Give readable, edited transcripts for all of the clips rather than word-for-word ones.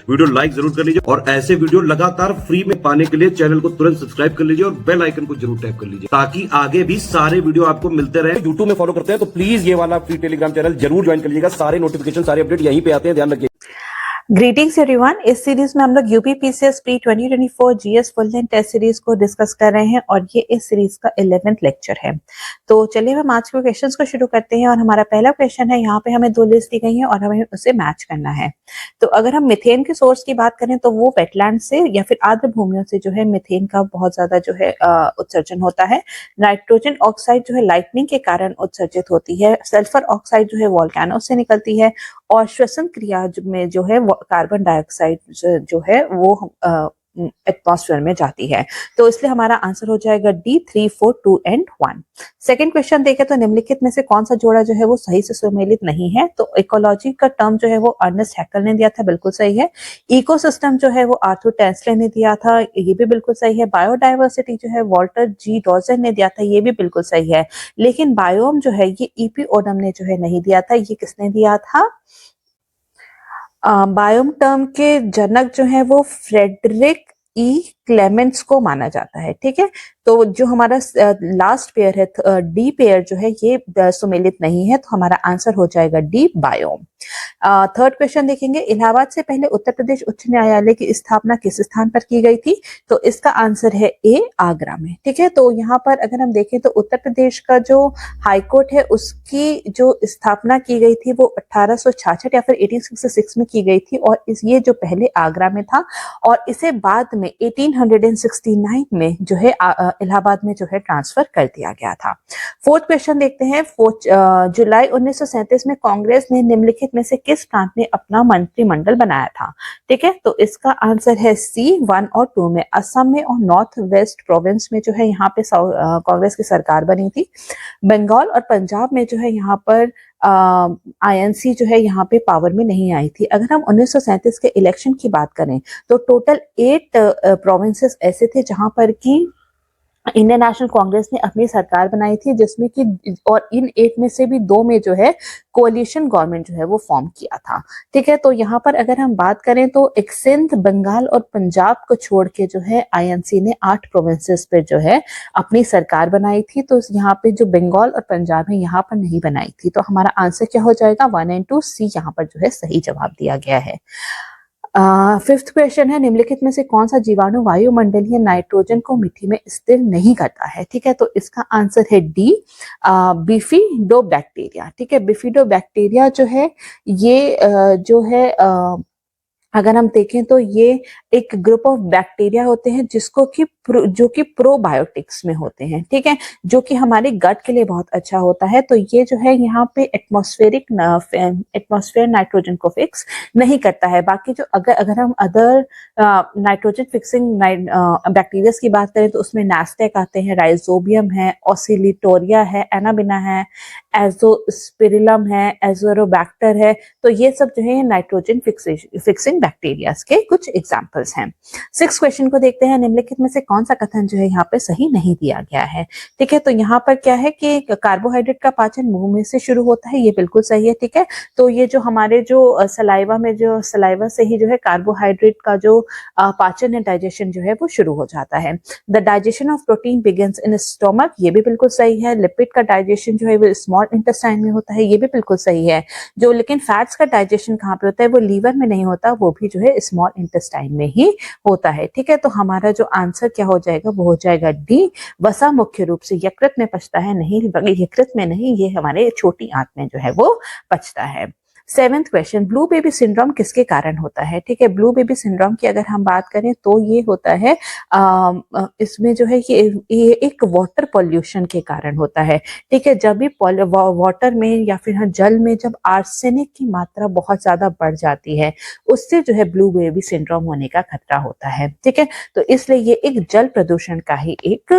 Video like जरूर कर लीजिए और ऐसे वीडियो लगातार फ्री में पाने के लिए चैनल को तुरंत सब्सक्राइब कर लीजिए और बेल आइकन को जरूर टैप कर लीजिए ताकि आगे भी सारे वीडियो आपको मिलते रहे। यूट्यूब में फॉलो करते हैं तो प्लीज ये वाला फ्री टेलीग्राम चैनल जरूर ज्वाइन कर लीजिएगा। सारे नोटिफिकेशन सारे अपडेट यहीं पे आते हैं, ध्यान रखिए। Greetings everyone. इस सीरीज में हम लोग UPPCS pre 2024 GS full length test series को डिस्कस कर रहे हैं और ये इस सीरीज का 11th लेक्चर है। तो चलिए हम आज के क्वेश्चंस को शुरू करते हैं और हमारा पहला क्वेश्चन है, यहाँ पे हमें दो लिस्ट दी गई है और हमें उसे मैच करना है। तो अगर हम मिथेन के सोर्स की बात करें तो वो वेटलैंड से या फिर आर्द्र भूमियों से जो है मिथेन का बहुत ज्यादा जो है उत्सर्जन होता है। नाइट्रोजन ऑक्साइड जो है लाइटनिंग के कारण उत्सर्जित होती है। सल्फर ऑक्साइड जो है वोल्केनो से निकलती है और श्वसन क्रिया में जो है कार्बन डाइऑक्साइड जो है वो एटमॉस्फेयर में जाती है। तो इसलिए हमारा आंसर हो जाएगा डी 3, 4, 2 एंड 1। सेकंड क्वेश्चन देखें तो निम्नलिखित में से कौन सा जोड़ा जो है वो सही से सुमेलित नहीं है। तो इकोलॉजी का टर्म जो है वो अर्नेस्ट हैकेल ने दिया था, बिल्कुल सही है। इकोसिस्टम जो है वो आर्थर टेस्ले ने दिया था, ये भी बिल्कुल सही है। बायोडाइवर्सिटी जो है वॉल्टर जी डॉजन ने दिया था, ये भी बिल्कुल सही है। लेकिन बायोम जो है ये ईपी ओडम ने जो है नहीं दिया था, ये किसने दिया था? बायोम टर्म के जनक जो है वो फ्रेडरिक ई क्लेमेंट्स को माना जाता है। ठीक है, तो जो हमारा लास्ट पेयर है डी पेयर जो है ये सुमेलित नहीं है, तो हमारा आंसर हो जाएगा डी बायोम। थर्ड क्वेश्चन देखेंगे, इलाहाबाद से पहले उत्तर प्रदेश उच्च न्यायालय की स्थापना किस स्थान पर की गई थी? तो इसका आंसर है ए आगरा में। ठीक है, तो यहाँ पर अगर हम देखें तो उत्तर प्रदेश का जो हाईकोर्ट है उसकी जो स्थापना की गई थी वो 1866 या फिर 1866 में की गई थी और ये जो पहले आगरा में था और इसे बाद में 1869 में जो है इलाहाबाद में जो है ट्रांसफर कर दिया गया था। फोर्थ क्वेश्चन देखते हैं। जुलाई 1937 में कांग्रेस ने निम्नलिखित में से किस प्रांत में अपना मंत्रिमंडल बनाया था? ठीक है, तो इसका आंसर है सी 1 और 2 में। असम में और नॉर्थ वेस्ट प्रोविंस में जो है यहाँ पे कांग्रेस की सरकार बनी थी। बंगाल और पंजाब में जो है यहाँ पर आईएनसी जो है यहाँ पे पावर में नहीं आई थी। अगर हम 1937 के इलेक्शन की बात करें तो टोटल 8 प्रोविंसेस ऐसे थे जहां पर की इंडियन नेशनल कांग्रेस ने अपनी सरकार बनाई थी, जिसमें कि और इन 8 में से भी 2 में जो है कोalition गवर्नमेंट जो है वो फॉर्म किया था। ठीक है, तो यहाँ पर अगर हम बात करें तो एक सिंध, बंगाल और पंजाब को छोड़ के जो है आईएनसी ने 8 प्रोविंसेस पे जो है अपनी सरकार बनाई थी। तो यहाँ पे जो बंगाल और पंजाब है यहाँ पर नहीं बनाई थी, तो हमारा आंसर क्या हो जाएगा? 1 एंड 2 सी यहाँ पर जो है सही जवाब दिया गया है। फिफ्थ क्वेश्चन है, निम्नलिखित में से कौन सा जीवाणु वायुमंडलीय नाइट्रोजन को मिट्टी में स्थिर नहीं करता है? ठीक है, तो इसका आंसर है डी बिफिडोबैक्टीरिया। ठीक है, बिफिडोबैक्टीरिया जो है ये जो है अगर हम देखें तो ये एक ग्रुप ऑफ बैक्टीरिया होते हैं जिसको कि जो कि प्रोबायोटिक्स में होते हैं। ठीक है, जो कि हमारे गट के लिए बहुत अच्छा होता है। तो ये जो है यहाँ पे एटमॉस्फेयर नाइट्रोजन को फिक्स नहीं करता है। बाकी जो अगर हम अदर नाइट्रोजन फिक्सिंग बैक्टीरिया की बात करें तो उसमें नास्टेक आते हैं, राइजोबियम है, ऑसिलिटोरिया है, एनाबिना है, एजोस्पिरिलम है, एजोरोबैक्टर है। तो ये सब जो है नाइट्रोजन फिक्सिंग बैक्टीरिया के कुछ एग्जांपल्स हैं। 6 क्वेश्चन को देखते हैं, निम्नलिखित में से कौन सा कथन जो है यहाँ पे सही नहीं दिया गया है? ठीक है, तो यहाँ पर क्या है कि कार्बोहाइड्रेट का पाचन मुंह में से शुरू होता है, ये बिल्कुल सही है। ठीक है, तो ये जो हमारे जो सलाइवा में जो सलाइवा से ही जो है कार्बोहाइड्रेट का जो पाचन है, डाइजेशन जो है वो शुरू हो जाता है। The digestion of protein begins in stomach, ये भी बिल्कुल सही है। लिपिड का डाइजेशन जो है वो स्मॉल इंटेस्टाइन में होता है, ये भी बिल्कुल सही है। जो लेकिन फैट्स का डाइजेशन कहाँ पे होता है? वो लीवर में नहीं होता, वो भी जो है स्मॉल इंटेस्टाइन में ही होता है। ठीक है, तो हमारा जो आंसर क्या हो जाएगा? वो हो जाएगा डी। वसा मुख्य रूप से यकृत में पचता है, नहीं यकृत में नहीं, ये हमारे छोटी आंत में जो है वो पचता है। 7th question, blue baby syndrome किसके कारण होता है? ठीक है, ब्लू बेबी सिंड्रोम की अगर हम बात करें तो ये होता है इसमें जो है ये एक वाटर पॉल्यूशन के कारण होता है। ठीक है, जब भी वाटर में या फिर जल में जब आर्सेनिक की मात्रा बहुत ज्यादा बढ़ जाती है, उससे जो है ब्लू बेबी सिंड्रोम होने का खतरा होता है। ठीक है, तो इसलिए ये एक जल प्रदूषण का ही एक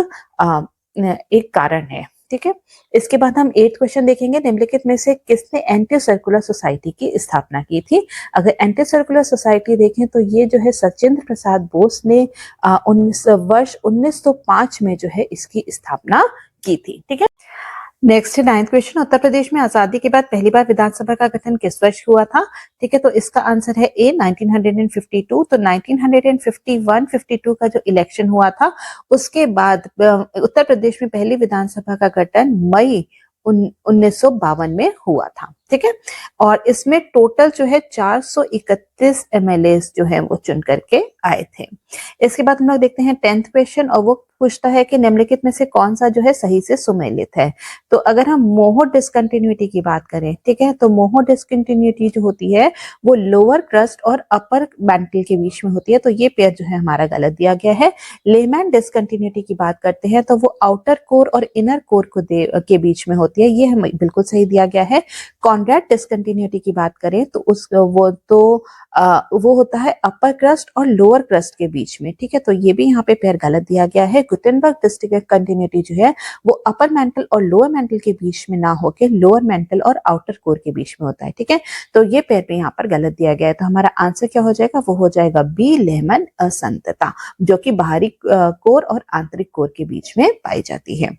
कारण है। ठीक है, इसके बाद हम 8th क्वेश्चन देखेंगे, निम्नलिखित में से किसने एंटी सर्कुलर सोसाइटी की स्थापना की थी? अगर एंटी सर्कुलर सोसाइटी देखें तो ये जो है सचिंद्र प्रसाद बोस ने वर्ष 1905 में जो है इसकी स्थापना की थी। ठीक है, नेक्स्ट है 9th क्वेश्चन। उत्तर प्रदेश में आजादी के बाद पहली बार विधानसभा का गठन किस वर्ष हुआ था? ठीक है, तो इसका आंसर है ए 1952। तो 1951-52 का जो इलेक्शन हुआ था उसके बाद उत्तर प्रदेश में पहली विधानसभा का गठन मई 1952 में हुआ था। ठीक है, और इसमें टोटल जो है 431 एमएलए जो है वो चुन करके आए थे। इसके बाद हम लोग देखते हैं 10th क्वेश्चन, और वो पूछता है कि निम्नलिखित में से कौन सा जो है सही से सुमेलित है। तो अगर हम मोहो डिसकंटिन्यूटी की बात करें, ठीक है, तो मोहो डिसकंटिन्यूटी जो होती है वो लोअर क्रस्ट और अपर मैंटल के बीच में होती है, तो ये पेयर जो है हमारा गलत दिया गया है। लेमैन डिसकंटिन्यूटी की बात करते हैं तो वो आउटर कोर और इनर कोर के बीच में होती है, ये हमें बिल्कुल सही दिया गया है। कॉन्ड्रैट डिसकंटिन्यूटी की बात करें तो वो होता है अपर क्रस्ट और लोअर क्रस्ट के बीच में। ठीक है, तो ये भी यहाँ पे पेयर गलत दिया गया है। गुटेनबर्ग डिसकंटिन्यूटी जो है वो अपर मेंटल और लोअर मेंटल के बीच में ना होके लोअर मेंटल और आउटर कोर के बीच में होता है। ठीक है, तो ये पेयर पे यहाँ पर गलत दिया गया है। तो हमारा आंसर क्या हो जाएगा? वो हो जाएगा बी लेहमैन असंतता, जो कि बाहरी कोर और आंतरिक कोर के बीच में पाई जाती है।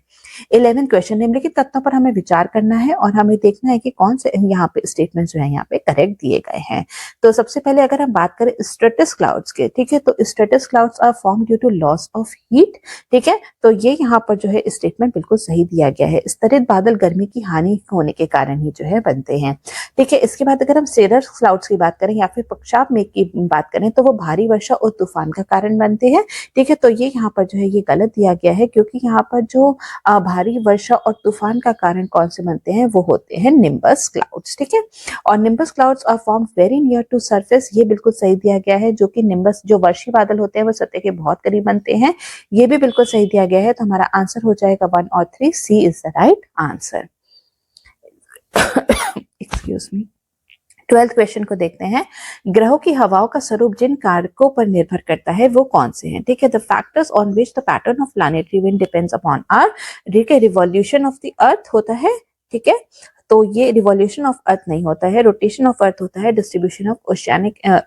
11th क्वेश्चन, निम्नलिखित तथ्यों पर हमें विचार करना है और हमें देखना है कि कौन से यहाँ पे स्टेटमेंट जो है यहाँ पे करेक्ट दिए गए हैं। तो सबसे पहले अगर हम बात करें स्ट्रेटस क्लाउड्स के, ठीक है, तो stratus clouds are form due to loss of heat. ठीक है, तो ये यहाँ पर जो है स्टेटमेंट बिल्कुल सही दिया गया है। स्तरित बादल गर्मी की हानि होने के कारण ही जो है बनते हैं। ठीक है, इसके बाद अगर हम सेरस क्लाउड्स की बात करें या फिर पक्षाप मेघ की बात करें तो वो भारी वर्षा और तूफान का कारण बनते हैं। ठीक है, तो ये यहाँ पर जो है ये गलत दिया गया है, क्योंकि यहाँ पर जो भारी वर्षा और तूफान का कारण कौन से बनते हैं? वो होते हैं निम्बस क्लाउड्स। ठीक है, और nimbus clouds are form very near to surface, ये बिल्कुल सही दिया गया है, जो कि निम्बस जो वर्षी बादल होते हैं वो सतह के बहुत करीब बनते हैं, ये भी बिल्कुल सही दिया गया है। तो हमारा आंसर हो जाएगा 1 और 3, C is the right answer. Excuse me. 12th question को देखते हैं। ग्रहों की हवाओं का स्वरूप जिन कारकों पर निर्भर करता है वो कौन से हैं? ठीक है, the factors on which the pattern of planetary wind depends upon are, ठीक है, रिवॉल्यूशन ऑफ द अर्थ होता है। ठीक है, तो ये रिवॉल्यूशन ऑफ अर्थ नहीं होता है, रोटेशन ऑफ अर्थ होता है, distribution of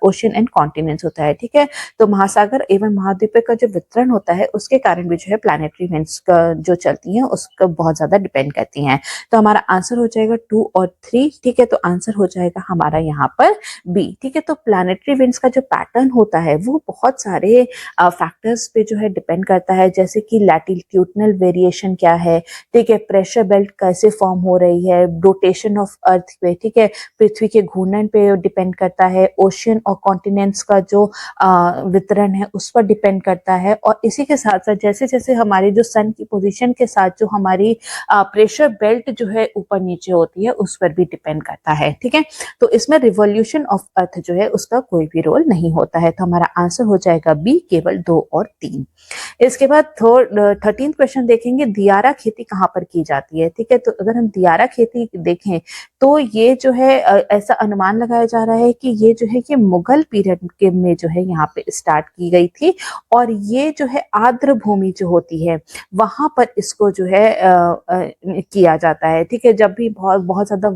ocean and continents होता है। ठीक है, तो महासागर एवं महाद्वीप का जो वितरण होता है उसके कारण भी जो है प्लैनेटरी विंड्स का जो चलती हैं उसका बहुत ज्यादा डिपेंड करती हैं। तो हमारा आंसर हो जाएगा 2 और 3। ठीक है, तो आंसर हो जाएगा हमारा यहाँ पर बी। ठीक है, तो प्लैनेटरी विंड्स का जो पैटर्न होता है वो बहुत सारे फैक्टर्स पे जो है डिपेंड करता है, जैसे कि लैटिट्यूडनल वेरिएशन क्या है, ठीक है, प्रेशर बेल्ट कैसे फॉर्म हो रही है, रोटेशन ऑफ अर्थ पे, ठीक है, पृथ्वी के घूर्णन पे डिपेंड करता है, ओशियन और कॉन्टिनेंट्स का जो वितरण है उस पर डिपेंड करता है, और इसी के साथ साथ जैसे जैसे हमारी जो सन की पोजीशन के साथ जो हमारी प्रेशर बेल्ट जो है ऊपर नीचे होती है उस पर भी डिपेंड करता है। ठीक है, तो इसमें रिवॉल्यूशन ऑफ अर्थ जो है उसका कोई भी रोल नहीं होता है। तो हमारा आंसर हो जाएगा बी, केवल 2 और 3। इसके बाद 13th क्वेश्चन देखेंगे, दियारा खेती कहाँ पर की जाती है? ठीक है, तो अगर हम दियारा खेती देखें तो ये जो है ऐसा अनुमान लगाया जा रहा है कि ये जो है ये मुगल पीरियड के में जो है यहाँ पे स्टार्ट की गई थी, और ये जो है आर्द्र भूमि जो होती है वहां पर इसको जो है किया जाता है। ठीक है, जब भी बहुत बहुत ज्यादा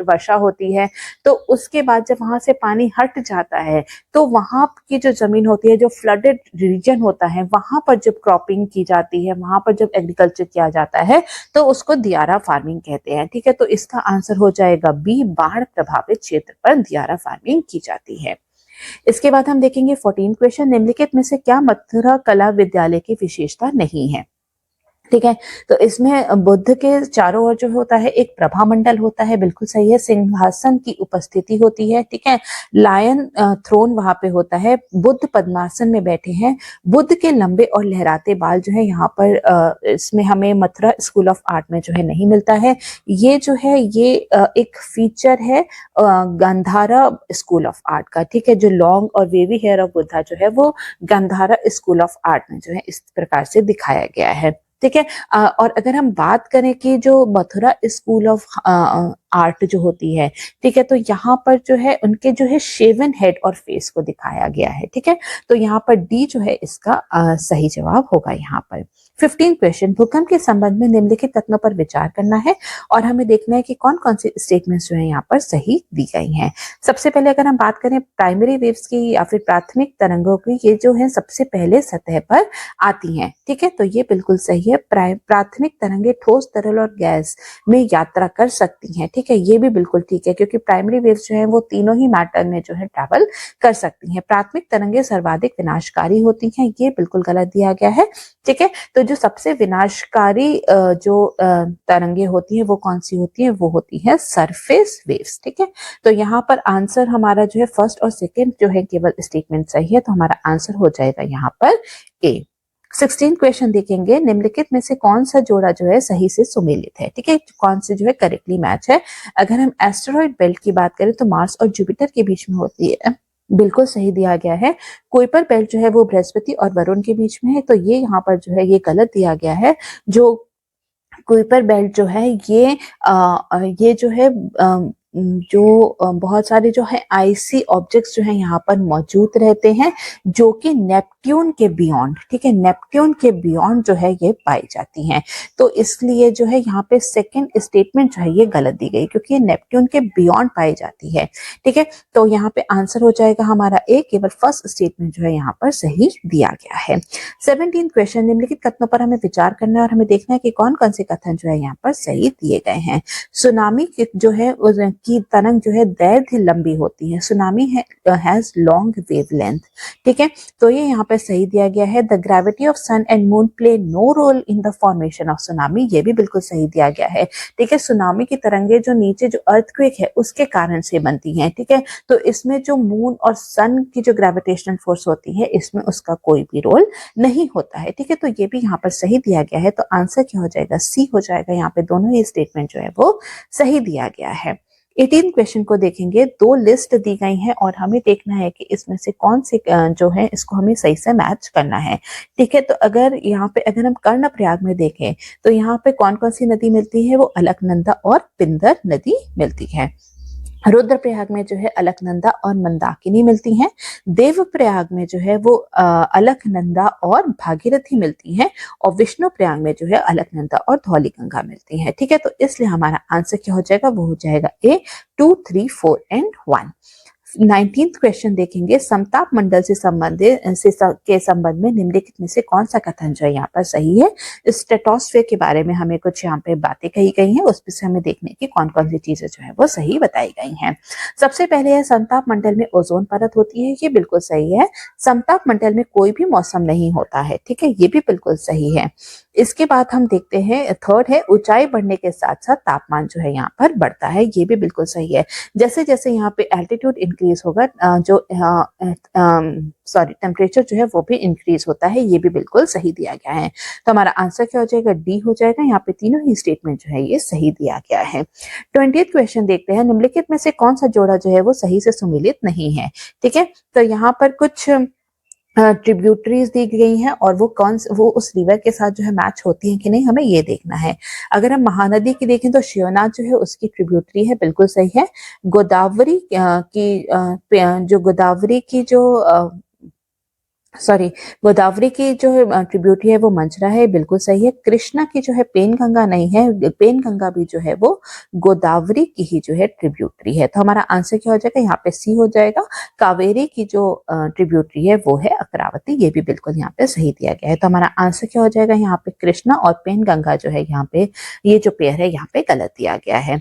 वर्षा होती है तो उसके बाद जब वहां से पानी हट जाता है तो वहां की जो जमीन होती है, जो फ्लडेड रीजन होता है, वहां पर जब क्रॉपिंग की जाती है, वहां पर जब एग्रीकल्चर किया जाता है तो उसको दियारा फार्मिंग कहते हैं। ठीक है, तो इसका आंसर हो जाएगा बी, बाढ़ प्रभावित क्षेत्र पर दियारा फार्मिंग की जाती है। इसके बाद हम देखेंगे 14 क्वेश्चन, निम्नलिखित में से क्या मथुरा कला विद्यालय की विशेषता नहीं है? ठीक है, तो इसमें बुद्ध के चारों ओर जो होता है एक प्रभा मंडल होता है, बिल्कुल सही है, सिंहासन की उपस्थिति होती है। ठीक है, लायन थ्रोन वहां पे होता है, बुद्ध पद्मासन में बैठे हैं, बुद्ध के लंबे और लहराते बाल जो है यहाँ पर इसमें हमें मथुरा स्कूल ऑफ आर्ट में जो है नहीं मिलता है। ये जो है ये एक फीचर है गंधारा स्कूल ऑफ आर्ट का। ठीक है, जो लॉन्ग और वेवी हेयर ऑफ बुद्धा जो है वो गंधारा स्कूल ऑफ आर्ट में जो है इस प्रकार से दिखाया गया है। ठीक है, और अगर हम बात करें कि जो मथुरा स्कूल ऑफ आर्ट जो होती है, ठीक है। तो यहाँ पर जो है उनके जो है शेवन हेड और फेस को दिखाया गया है, ठीक है। तो यहाँ पर डी जो है इसका सही जवाब होगा यहाँ पर। 15 क्वेश्चन, भूकंप के संबंध में निम्नलिखित कथनों पर विचार करना है और हमें देखना है कि कौन कौन सी स्टेटमेंट्स जो है यहाँ पर सही दी गई हैं। सबसे पहले अगर हम बात करें प्राइमरी वेव्स की या फिर प्राथमिक तरंगों की, ये जो है सबसे पहले सतह पर आती हैं, ठीक है। तो ये बिल्कुल सही है। प्राथमिक तरंगे ठोस, तरल और गैस में यात्रा कर सकती हैं, ठीक है। ये भी बिल्कुल ठीक है क्योंकि प्राइमरी वेव्स जो है वो तीनों ही मैटर में जो है ट्रैवल कर सकती हैं। प्राथमिक तरंगे सर्वाधिक विनाशकारी होती हैं, ये बिल्कुल गलत दिया गया है, ठीक है। तो जो सबसे विनाशकारी जो तरंगे होती हैं वो कौन सी होती हैं, वो होती है सरफेस वेव्स, ठीक है। तो यहाँ पर आंसर हमारा जो है फर्स्ट और सेकंड जो है केवल स्टेटमेंट सही है, तो हमारा आंसर हो जाएगा यहाँ पर ए। 16 क्वेश्चन देखेंगे, निम्नलिखित में से कौन सा जोड़ा जो है सही से सुमेलित है, ठीक है। कौन से जो है करेक्टली मैच है। अगर हम एस्टेरॉइड बेल्ट की बात करें तो मार्स और जुपिटर के बीच में होती है, बिल्कुल सही दिया गया है। कुइपर बेल्ट जो है वो बृहस्पति और वरुण के बीच में है, तो ये यहाँ पर जो है ये गलत दिया गया है। जो कुइपर बेल्ट जो है ये जो है बहुत सारे जो है आईसी ऑब्जेक्ट्स जो है यहाँ पर मौजूद रहते हैं जो कि नेपट्यून के बियॉन्ड, ठीक है, नेपट्यून के बियॉन्ड जो है ये पाई जाती हैं। तो इसलिए जो है यहाँ पे सेकंड स्टेटमेंट जो है ये गलत दी गई क्योंकि ये नेपट्यून के बियॉन्ड पाई जाती है, ठीक है। तो यहाँ पे आंसर हो जाएगा हमारा ए, केवल फर्स्ट स्टेटमेंट जो है यहाँ पर सही दिया गया है। 17 क्वेश्चन, निम्नलिखित कथनों पर हमें विचार करना है और हमें देखना है कि कौन कौन से कथन जो है यहाँ पर सही दिए गए हैं। सुनामी जो है की तरंग जो है दैर्ध्य लंबी होती है, सुनामी हैज लॉन्ग वेवलेंथ, ठीक है। तो ये यहाँ पे सही दिया गया है। The gravity of sun and moon play no role in the formation of tsunami, ये भी बिल्कुल सही दिया गया है, ठीक है। सुनामी की तरंगे जो नीचे जो अर्थक्वेक है उसके कारण से बनती हैं, ठीक है। तो इसमें जो मून और सन की जो ग्रेविटेशनल फोर्स होती है इसमें उसका कोई भी रोल नहीं होता है, ठीक है। तो ये भी यहाँ पर सही दिया गया है। तो आंसर क्या हो जाएगा, सी हो जाएगा। यहाँ पे दोनों ही स्टेटमेंट जो है वो सही दिया गया है। 18 क्वेश्चन को देखेंगे, दो लिस्ट दी गई हैं और हमें देखना है कि इसमें से कौन से जो है इसको हमें सही से मैच करना है, ठीक है। तो अगर यहाँ पे अगर हम कर्णप्रयाग में देखें तो यहाँ पे कौन कौन सी नदी मिलती है, वो अलकनंदा और पिंदर नदी मिलती है। रुद्रप्रयाग में जो है अलकनंदा और मंदाकिनी मिलती हैं। देवप्रयाग में जो है वो अलकनंदा और भागीरथी मिलती हैं और विष्णु प्रयाग में जो है अलकनंदा और धौलीगंगा मिलती हैं, ठीक है। तो इसलिए हमारा आंसर क्या हो जाएगा, वो हो जाएगा ए 2, 3, 4 एंड 1। 19th क्वेश्चन देखेंगे, समताप मंडल से संबंधित के संबंध में निम्नलिखित में से कौन सा कथन जो है यहाँ पर सही है। स्ट्रेटोस्फीयर के बारे में हमें कुछ यहाँ पे बातें कही गई हैं, उस पर से हमें देखने की कौन कौन सी चीजें जो है वो सही बताई गई हैं। सबसे पहले है समताप मंडल में ओजोन परत होती है, ये बिल्कुल सही है। समताप मंडल में कोई भी मौसम नहीं होता है, ठीक है, ये भी बिल्कुल सही है। इसके बाद हम देखते हैं थर्ड है, ऊंचाई बढ़ने के साथ साथ तापमान जो है यहाँ पर बढ़ता है, ये भी बिल्कुल सही है। जैसे जैसे यहाँ पे एल्टीट्यूड इंक्रीज होगा टेम्परेचर जो है वो भी इंक्रीज होता है, ये भी बिल्कुल सही दिया गया है। तो हमारा आंसर क्या हो जाएगा, डी हो जाएगा। यहाँ पे तीनों ही स्टेटमेंट जो है ये सही दिया गया है। 20th क्वेश्चन देखते हैं, निम्नलिखित में से कौन सा जोड़ा जो है वो सही से सुमेलित नहीं है, ठीक है। तो यहाँ पर कुछ ट्रिब्यूटरीज दी गई हैं और वो उस रिवर के साथ जो है मैच होती हैं कि नहीं, हमें ये देखना है। अगर हम महानदी की देखें तो शिवनाथ जो है उसकी ट्रिब्यूटरी है, बिल्कुल सही है। गोदावरी गोदावरी की जो ट्रिब्यूटरी है वो मंजरा है, बिल्कुल सही है। कृष्णा की जो है पेनगंगा नहीं है, पेनगंगा भी जो है वो गोदावरी की ही जो है ट्रिब्यूटरी है। तो हमारा आंसर क्या हो जाएगा, यहाँ पे सी हो जाएगा। कावेरी की जो ट्रिब्यूटरी है वो है अकरावती, ये भी बिल्कुल यहाँ पे सही दिया गया है। तो हमारा आंसर क्या हो जाएगा, यहाँ पे कृष्णा और पेनगंगा जो है यहाँ पे ये जो पेयर है यहाँ पे गलत दिया गया है।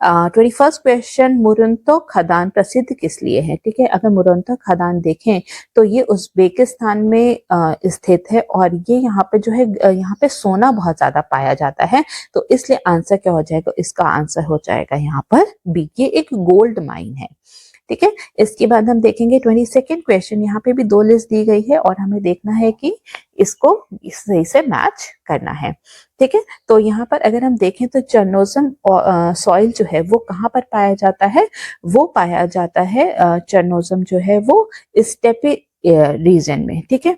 21st क्वेश्चन, मुरंतो खदान प्रसिद्ध किस लिए है, ठीक है। अगर मुरंतो खदान देखें तो ये उज़्बेकिस्तान में स्थित है और ये यहाँ पे जो है यहाँ पे सोना बहुत ज्यादा पाया जाता है, तो इसलिए आंसर क्या हो जाएगा, इसका आंसर हो जाएगा यहाँ पर बी, ये एक गोल्ड माइन है, ठीक है। इसके बाद हम देखेंगे 22nd क्वेश्चन, यहाँ पे भी दो लिस्ट दी गई है और हमें देखना है कि इसको सही से मैच करना है, ठीक है। तो यहाँ पर अगर हम देखें तो चरनोजम सॉइल जो है वो कहाँ पर पाया जाता है, वो पाया जाता है चरनोजम जो है वो स्टेपी रीजन में, ठीक है।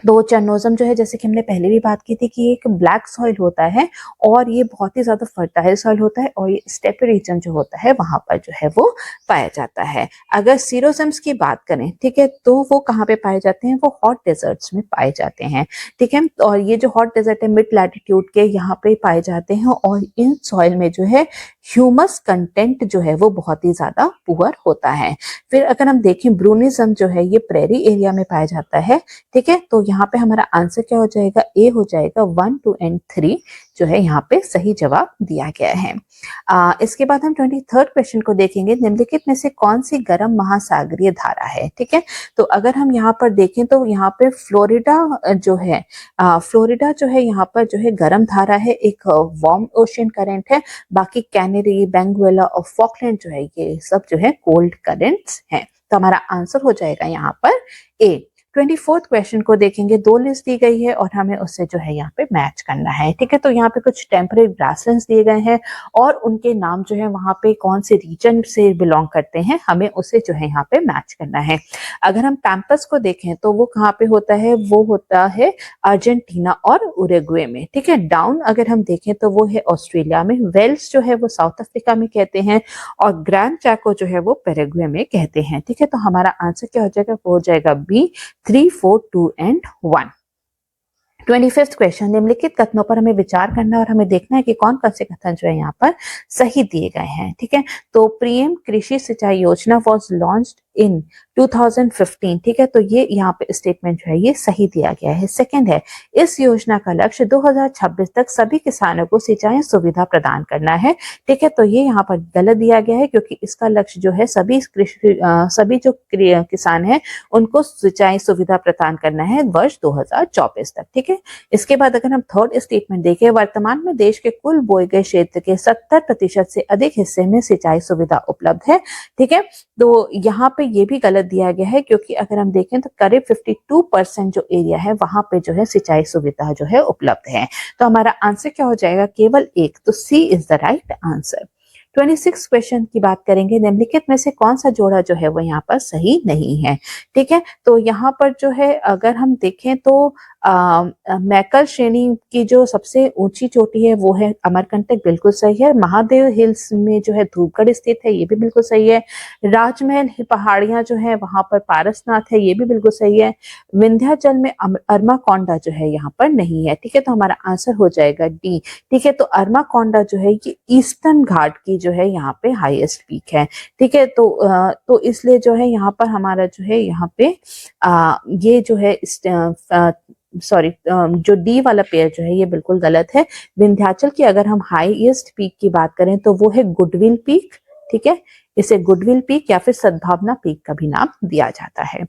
तो चेरनोज़म जो है जैसे कि हमने पहले भी बात की थी कि ये एक ब्लैक सॉइल होता है और ये बहुत ही ज़्यादा फर्टाइल सॉइल होता है और ये स्टेपी रीजन जो होता है वहाँ पर जो है वो पाया जाता है। अगर सीरोज़म्स की बात करें, ठीक है, तो वो कहाँ पे पाए जाते हैं? वो हॉट डेज़र्ट्स में पाए जाते हैं, ठीक है? और ये जो हॉट डेज़र्ट है मिड लैटिट्यूड के यहाँ पे पाए जाते हैं और इन सॉइल में जो है ह्यूमस कंटेंट जो है वो बहुत ही ज़्यादा पुअर होता है। फिर अगर हम देखें ब्रूनिज़्म जो है ये प्रेरी एरिया में पाया जाता है, ठीक है, तो यहाँ पे हमारा आंसर क्या हो जाएगा? ए हो जाएगा। 1, 2 एंड 3 जो है यहाँ पे सही जवाब दिया गया है। इसके बाद हम 23rd क्वेश्चन को देखेंगे। निम्नलिखित में से कौन सी गर्म महासागरीय धारा है? ठीक है, तो अगर हम यहाँ पर देखें तो यहाँ पे फ्लोरिडा जो है फ्लोरिडा जो है यहाँ पर जो है गर्म धारा है, एक वार्म ओशन करंट है। बाकी कैनरी, बेंगुएला और फॉकलैंड जो है ये सब जो है कोल्ड करंट्स हैं। तो हमारा आंसर हो जाएगा यहाँ पर ए। 24th क्वेश्चन को देखेंगे। 2 लिस्ट दी गई है और हमें उससे जो है यहाँ पे मैच करना है, ठीक है। तो यहाँ पे कुछ टेम्परेरी ग्रासलैंड्स दिए गए हैं और उनके नाम जो है वहाँ पे कौन से रीजन से बिलोंग करते हैं, हमें उसे जो है यहाँ पे मैच करना है। अगर हम पैम्पस को देखें तो वो कहाँ पे होता है? वो होता है अर्जेंटीना और उरुग्वे में, ठीक है। डाउन अगर हम देखें तो वो है ऑस्ट्रेलिया में। वेल्स जो है वो साउथ अफ्रीका में कहते हैं और ग्रैंड चैको जो है वो पैराग्वे में कहते हैं, ठीक है। तो हमारा आंसर क्या हो जाएगा? वो हो जाएगा बी। 3, 4, 2 एंड 1। 25th question. निम्नलिखित कथनों पर हमें विचार करना है और हमें देखना है कि कौन कौन से कथन जो है यहाँ पर सही दिए गए हैं, ठीक है। तो पीएम कृषि सिंचाई योजना वॉज लॉन्च्ड इन 2015, ठीक है। तो ये यहाँ पे स्टेटमेंट जो है ये सही दिया गया है। सेकंड है, इस योजना का लक्ष्य 2026 तक सभी किसानों को सिंचाई सुविधा प्रदान करना है, ठीक है। तो ये यहाँ पर गलत दिया गया है क्योंकि इसका लक्ष्य जो है सभी जो किसान हैं उनको सिंचाई सुविधा प्रदान करना है वर्ष 2024 तक, ठीक है। इसके बाद अगर हम थर्ड स्टेटमेंट देखें, वर्तमान में देश के कुल बोए गए क्षेत्र के 70% से अधिक हिस्से में सिंचाई सुविधा उपलब्ध है, ठीक है। तो यहाँ पे ये भी गलत दिया गया है क्योंकि अगर हम देखें तो करीब 52% जो एरिया है वहां पे जो है सिंचाई सुविधा जो है उपलब्ध है। तो हमारा आंसर क्या हो जाएगा? केवल एक। तो C is the right answer. 26 question की बात करेंगे। निम्नलिखित में से कौन सा जोड़ा जो है वो यहाँ पर सही नहीं है, ठीक है। तो यहाँ पर जो है अगर हम देखें तो मैकल श्रेणी की जो सबसे ऊंची चोटी है वो है अमरकंटक, बिल्कुल सही है। महादेव हिल्स में जो है धूपगढ़ स्थित है, ये भी बिल्कुल सही है। राजमहल पहाड़ियां जो है वहां पर पारसनाथ है, ये भी बिल्कुल सही है। विंध्याचल में अरमाकोंडा जो है यहाँ पर नहीं है, ठीक है। तो हमारा आंसर हो जाएगा डी, ठीक है। तो अरमाकोंडा जो है ये ईस्टर्न घाट की जो है यहाँ पे हाईएस्ट पीक है, ठीक है। तो इसलिए जो है यहाँ पर हमारा जो है यहाँ पे ये जो है सॉरी जो डी वाला पेयर जो है ये बिल्कुल गलत है। विंध्याचल की अगर हम हाईएस्ट पीक की बात करें तो वो है गुडविल पीक, ठीक है। इसे गुडविल पीक या फिर सद्भावना पीक का भी नाम दिया जाता है।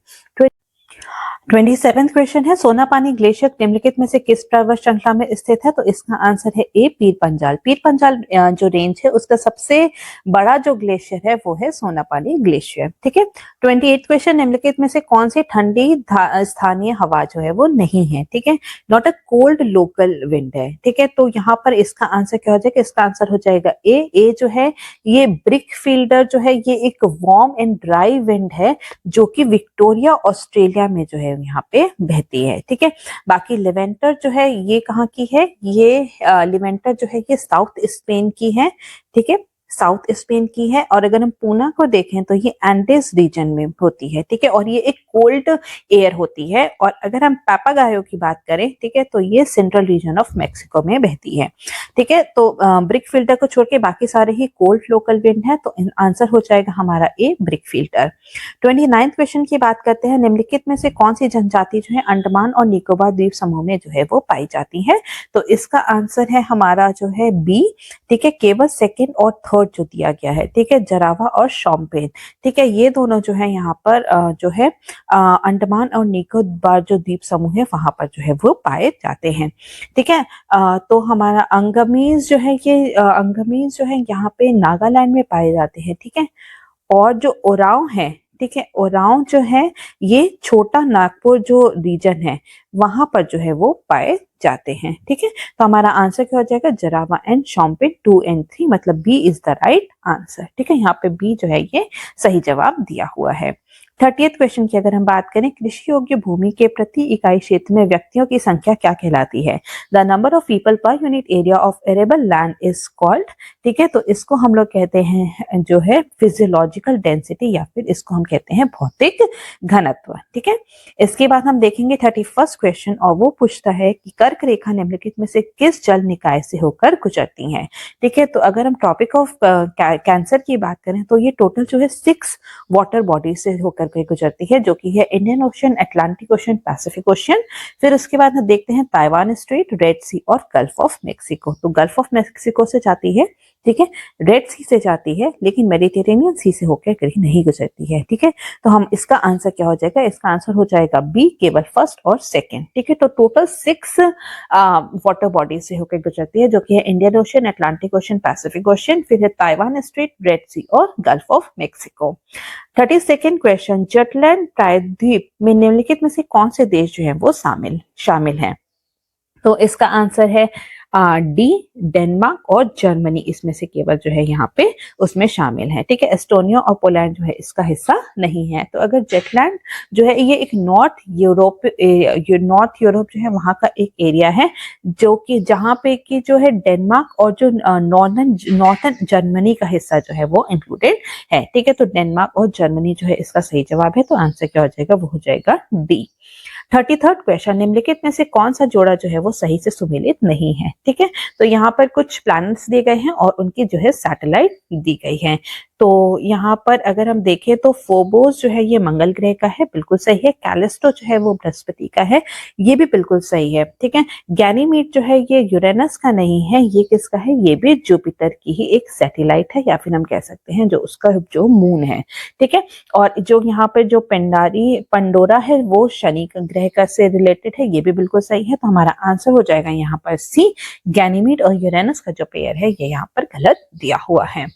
27th क्वेश्चन है, सोनापानी ग्लेशियर निम्नलिखित में से किस पर्वत श्रृंखला में स्थित है? तो इसका आंसर है ए, पीर पंजाल। पीर पंजाल जो रेंज है उसका सबसे बड़ा जो ग्लेशियर है वो है सोनापानी ग्लेशियर, ठीक है। 28th क्वेश्चन, निम्नलिखित में से कौन सी ठंडी स्थानीय हवा जो है वो नहीं है, ठीक है। Not a cold local wind है, ठीक है। तो यहाँ पर इसका आंसर क्या हो जाएगा? इसका आंसर हो जाएगा ए जो है ये ब्रिक फील्डर जो है ये एक वार्म एंड ड्राई विंड है जो कि विक्टोरिया ऑस्ट्रेलिया में जो है यहाँ पे बहती है, ठीक है। बाकी लिवेंटर जो है ये कहाँ की है? ये लिवेंटर जो है ये साउथ स्पेन की है, ठीक है, साउथ स्पेन की है। और अगर हम पूना को देखें तो ये एंडेस रीजन में होती है, ठीक है, और ये एक कोल्ड एयर होती है। और अगर हम पापागायो की बात करें, ठीक है, तो ये सेंट्रल रीजन ऑफ मेक्सिको में बहती है, ठीक है। तो ब्रिक फिल्टर को छोड़ के बाकी सारे ही कोल्ड लोकल विंड है, तो आंसर हो जाएगा हमारा ए, ब्रिक फिल्टर। 29th क्वेश्चन की बात करते हैं। निम्नलिखित में से कौन सी जनजाति जो है अंडमान और निकोबार द्वीप समूह में जो है वो पाई जाती है? तो इसका आंसर है हमारा जो है बी, ठीक है। केवल सेकेंड और थर्ड जो दिया गया है, ठीक है, जरावा और शॉम्पेन, ठीक है, ये दोनों जो है यहाँ पर जो है अंडमान और निकोबार जो द्वीप समूह है वहां पर जो है वो पाए जाते हैं, ठीक है। तो हमारा अंगमीज जो है ये अंगमीज जो है यहाँ पे नागालैंड में पाए जाते हैं, ठीक है। और जो ओराव है, ठीक है, ओराव जो है ये छोटा नागपुर जो रीजन है वहां पर जो है वो पाए जाते हैं, ठीक है। तो हमारा आंसर क्या हो जाएगा? जरावा एंड शॉम्पेन 2 and 3, मतलब B is the right answer, ठीक है। यहाँ पे बी जो है ये सही जवाब दिया हुआ है। 30th क्वेश्चन की अगर हम बात करें, कृषि योग्य भूमि के प्रति इकाई क्षेत्र में व्यक्तियों की संख्या क्या कहलाती है? The number of people per unit area of arable land is called, ठीक है, तो इसको हम लोग कहते हैं जो है फिजियोलॉजिकल डेंसिटी, या फिर इसको हम कहते हैं भौतिक घनत्व, ठीक है। इसके बाद हम देखेंगे 31st क्वेश्चन, और वो पूछता है कि कर्क रेखा निम्नलिखित में से किस जल निकाय से होकर गुजरती है, ठीक है। तो अगर हम टॉपिक ऑफ कैंसर की बात करें तो ये टोटल जो है 6 वाटर बॉडी से होकर के गुजरती है, जो कि है Indian ocean, Atlantic ocean, Pacific ocean. फिर उसके बाद हम देखते हैं ताइवान स्ट्रेट, रेड सी और गल्फ ऑफ मेक्सिको। तो गल्फ ऑफ मेक्सिको से जाती है, ठीक है, रेड सी से जाती है, लेकिन मेडिटेरेनियन सी से होकर कहीं नहीं गुजरती है, ठीक है। तो हम इसका आंसर क्या हो जाएगा? इसका आंसर हो जाएगा बी, केवल फर्स्ट और सेकंड, ठीक है। तो टोटल 6 वाटर बॉडी से होकर गुजरती है, जो कि है Indian ocean, Atlantic ocean, Pacific ocean, फिर है ताइवान स्ट्रेट, रेड सी और gulf of Mexico. 32nd question, Jutland प्रायद्वीप में निम्नलिखित में से कौन से देश जो है वो शामिल हैं? तो इसका आंसर है डी, डेनमार्क और जर्मनी, इसमें से केवल जो है यहाँ पे उसमें शामिल है, ठीक है। एस्टोनिया और पोलैंड जो है इसका हिस्सा नहीं है। तो अगर जेटलैंड जो है ये एक नॉर्थ यूरोप जो है वहां का एक एरिया है, जो कि जहाँ पे कि जो है डेनमार्क और जो नॉर्थन जर्मनी का हिस्सा जो है वो इंक्लूडेड है, ठीक है। तो डेनमार्क और जर्मनी जो है इसका सही जवाब है। तो आंसर क्या हो जाएगा? वो हो जाएगा डी। 33rd क्वेश्चन, निम्नलिखित में से कौन सा जोड़ा जो है वो सही से सुमेलित नहीं है, ठीक है। तो यहाँ पर कुछ प्लैनेट्स दिए गए हैं और उनकी जो है सैटेलाइट दी गई है। तो यहाँ पर अगर हम देखें तो फोबोस जो है ये मंगल ग्रह का है, बिल्कुल सही है। कैलिस्टो जो है वो बृहस्पति का है, ये भी बिल्कुल सही है, ठीक है। गैनीमीड जो है ये यूरेनस का नहीं है, ये किसका है? ये भी जुपिटर की ही एक सैटेलाइट है, या फिर हम कह सकते हैं जो उसका जो मून है, ठीक है। और जो यहाँ पर जो पंडोरा है वो शनि ग्रह का से रिलेटेड है, ये भी बिल्कुल सही है। तो हमारा आंसर हो जाएगा यहाँ पर सी, गैनीमीड और यूरेनस का जो पेयर है ये यहाँ पर गलत दिया हुआ है।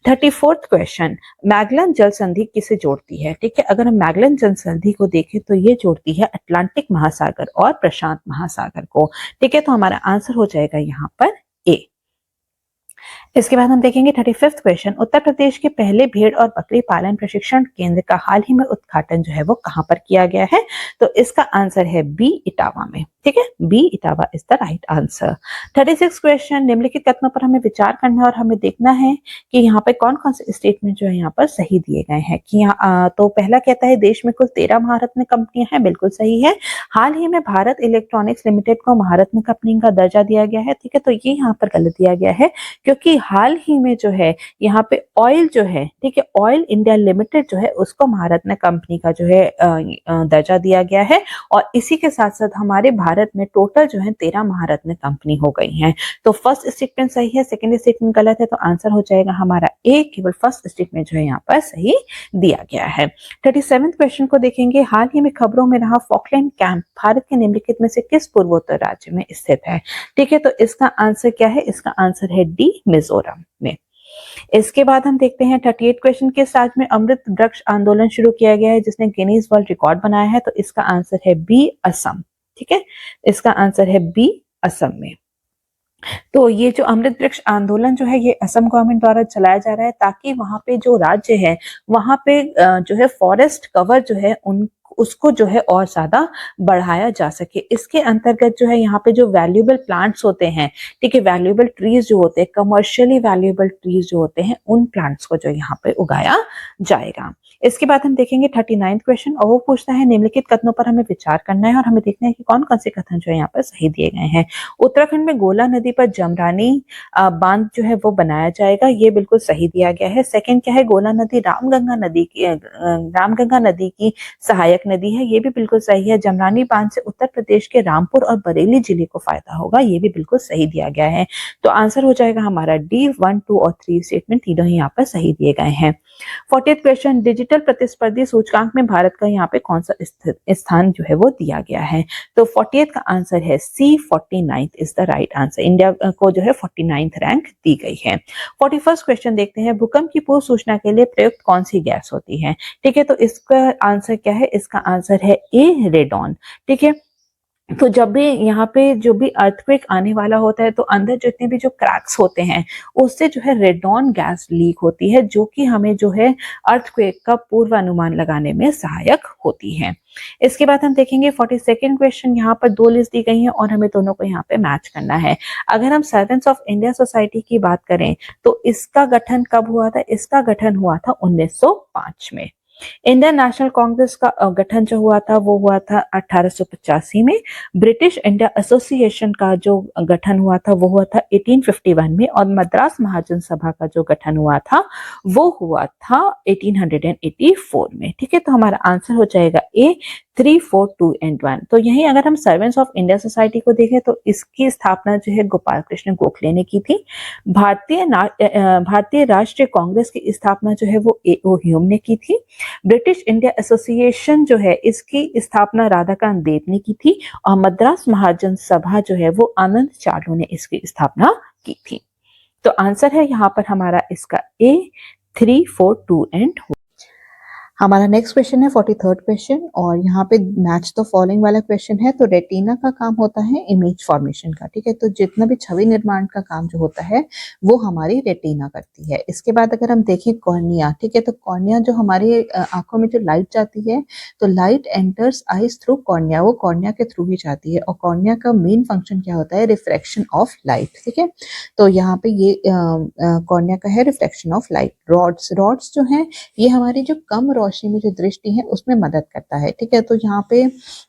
34th क्वेश्चन, मैगलन जल संधि किसे जोड़ती है, ठीक है। अगर हम मैगलन जल संधि को देखें तो ये जोड़ती है अटलांटिक महासागर और प्रशांत महासागर को, ठीक है। तो हमारा आंसर हो जाएगा यहाँ पर ए। इसके बाद हम देखेंगे 35th क्वेश्चन, उत्तर प्रदेश के पहले भेड़ और बकरी पालन प्रशिक्षण केंद्र का हाल ही में उद्घाटन जो है वो कहां पर किया गया है? तो इसका आंसर है बी, इटावा में, ठीक है। B, Etawah is the right answer. 36th question, निम्नलिखित कथनों पर हमें विचार करना है और हमें देखना है कि यहाँ पे कौन कौन से स्टेटमेंट जो है यहाँ पर सही दिए गए हैं। कि यहाँ तो पहला कहता है देश में कुल 13 महारत्न कंपनियां हैं, बिल्कुल सही है। हाल ही में भारत इलेक्ट्रॉनिक्स लिमिटेड को महारत्न कंपनी का दर्जा दिया गया है, ठीक है। तो ये यहाँ पर गलत दिया गया है, क्योंकि हाल ही में जो है यहाँ पे ऑयल जो है, ठीक है, ऑयल इंडिया लिमिटेड जो है उसको महारत्न कंपनी का जो है दर्जा दिया गया है। और इसी के साथ साथ हमारे भारत में टोटल जो है 13 महारत्न कंपनी हो गई हैं। तो फर्स्ट स्टेटमेंट सही है, सेकंड स्टेटमेंट गलत है। तो आंसर हो जाएगा हमारा ए, केवल फर्स्ट स्टेटमेंट जो है यहाँ पर सही दिया गया है। 37th क्वेश्चन को देखेंगे, हाल ही में खबरों में रहा फॉकलैंड कैंप भारत के निम्नलिखित में से किस पूर्वोत्तर राज्य में स्थित है, ठीक है। तो इसका आंसर क्या है? इसका आंसर है डी, मिजोरम में। इसके बाद हम देखते हैं 38 क्वेश्चन के साथ में अमृत वृक्ष आंदोलन शुरू किया गया है जिसने गिनीज वर्ल्ड रिकॉर्ड बनाया है। तो इसका आंसर है बी, असम, ठीक है। इसका आंसर है बी, असम में। तो ये जो अमृत वृक्ष आंदोलन जो है ये असम गवर्नमेंट द्वारा चलाया जा रहा है, ताकि वहां पे जो राज्य है वहां पे जो है फॉरेस्ट कवर जो है उसको जो है और ज्यादा बढ़ाया जा सके। इसके अंतर्गत जो है यहाँ पे जो वैल्यूएबल प्लांट्स होते हैं, ठीक है, वैल्यूएबल ट्रीज जो होते हैं, कमर्शियली वैल्यूएबल ट्रीज जो होते हैं, उन प्लांट्स को जो यहाँ पे उगाया जाएगा। इसके बाद हम देखेंगे 39th क्वेश्चन, और वो पूछता है निम्नलिखित कथनों पर हमें विचार करना है और हमें देखना है कि कौन कौन से कथन जो है यहाँ पर सही दिए गए हैं। उत्तराखंड में गोला नदी पर जमरानी बांध जो है वो बनाया जाएगा, ये बिल्कुल सही दिया गया है। सेकंड क्या है? गोला नदी रामगंगा नदी की सहायक नदी है, ये भी बिल्कुल सही है। जमरानी बांध से उत्तर प्रदेश के रामपुर और बरेली जिले को फायदा होगा, ये भी बिल्कुल सही दिया गया है। तो आंसर हो जाएगा हमारा डी, 1, 2 और 3 स्टेटमेंट तीनों ही यहाँ पर सही दिए गए हैं। 40th क्वेश्चन, डिजिटल प्रतिस्पर्धी सूचकांक में भारत का यहाँ पे कौन सा स्थान जो है वो दिया गया है? तो 40th का आंसर है सी, 49th is the right answer. India को जो है 49th रैंक दी गई है। 41st क्वेश्चन देखते हैं, भूकंप की पूर्व सूचना के लिए प्रयुक्त कौन सी गैस होती है, ठीक है। तो इसका आंसर क्या है? इसका आंसर है ए, रेडॉन, ठीक है। तो जब भी यहाँ पे जो भी अर्थक्वेक आने वाला होता है तो अंदर जितने भी जो क्रैक्स होते हैं उससे जो है रेडॉन गैस लीक होती है, जो कि हमें जो है अर्थक्वेक का पूर्वानुमान लगाने में सहायक होती है। इसके बाद हम देखेंगे 42nd क्वेश्चन। यहाँ पर दो लिस्ट दी गई है और हमें दोनों को यहाँ पे मैच करना है। अगर हम सर्वेंट्स ऑफ इंडिया सोसाइटी की बात करें तो इसका गठन कब हुआ था? इसका गठन हुआ था 1905 में। इंडियन नेशनल कांग्रेस का गठन जो हुआ था वो हुआ था 1885 में। ब्रिटिश इंडिया एसोसिएशन का जो गठन हुआ था वो हुआ था 1851 में। और मद्रास महाजन सभा का जो गठन हुआ था वो हुआ था 1884 में। ठीक है, तो हमारा आंसर हो जाएगा ए 3, 4, 2 एंड 1। तो यही अगर हम सर्वेंट्स ऑफ इंडिया सोसाइटी को देखें तो इसकी स्थापना जो है गोपाल कृष्ण गोखले ने की थी। भारतीय राष्ट्रीय कांग्रेस की स्थापना जो है वो ए.ओ. ह्यूम ने की थी। ब्रिटिश इंडिया एसोसिएशन जो है इसकी स्थापना राधाकांत देव ने की थी। और मद्रास महाजन सभा जो है वो आनंद चार्लो ने इसकी स्थापना की थी। तो आंसर है यहाँ पर हमारा इसका ए 3, 4, 2 एंड। हमारा नेक्स्ट क्वेश्चन है 43rd क्वेश्चन और यहाँ पे मैच द फॉलोइंग वाला क्वेश्चन है। तो रेटिना का काम होता है इमेज फॉर्मेशन का, ठीक है। तो जितना भी छवि निर्माण का काम जो होता है वो हमारी रेटिना करती है। इसके बाद अगर हम देखें कॉर्निया, ठीक है, तो कॉर्निया जो हमारे आंखों में जो लाइट जाती है तो light enters eyes through cornea, वो कॉर्निया के थ्रू ही जाती है। और कॉर्निया का मेन फंक्शन क्या होता है? रिफ्रैक्शन ऑफ लाइट, ठीक है। तो यहाँ पे ये कॉर्निया का है रिफ्लेक्शन ऑफ लाइट। रॉड्स जो है ये हमारी जो कम रोशनी में जो दृष्टि है उसमें मदद करता है, ठीक है। तो यहाँ पे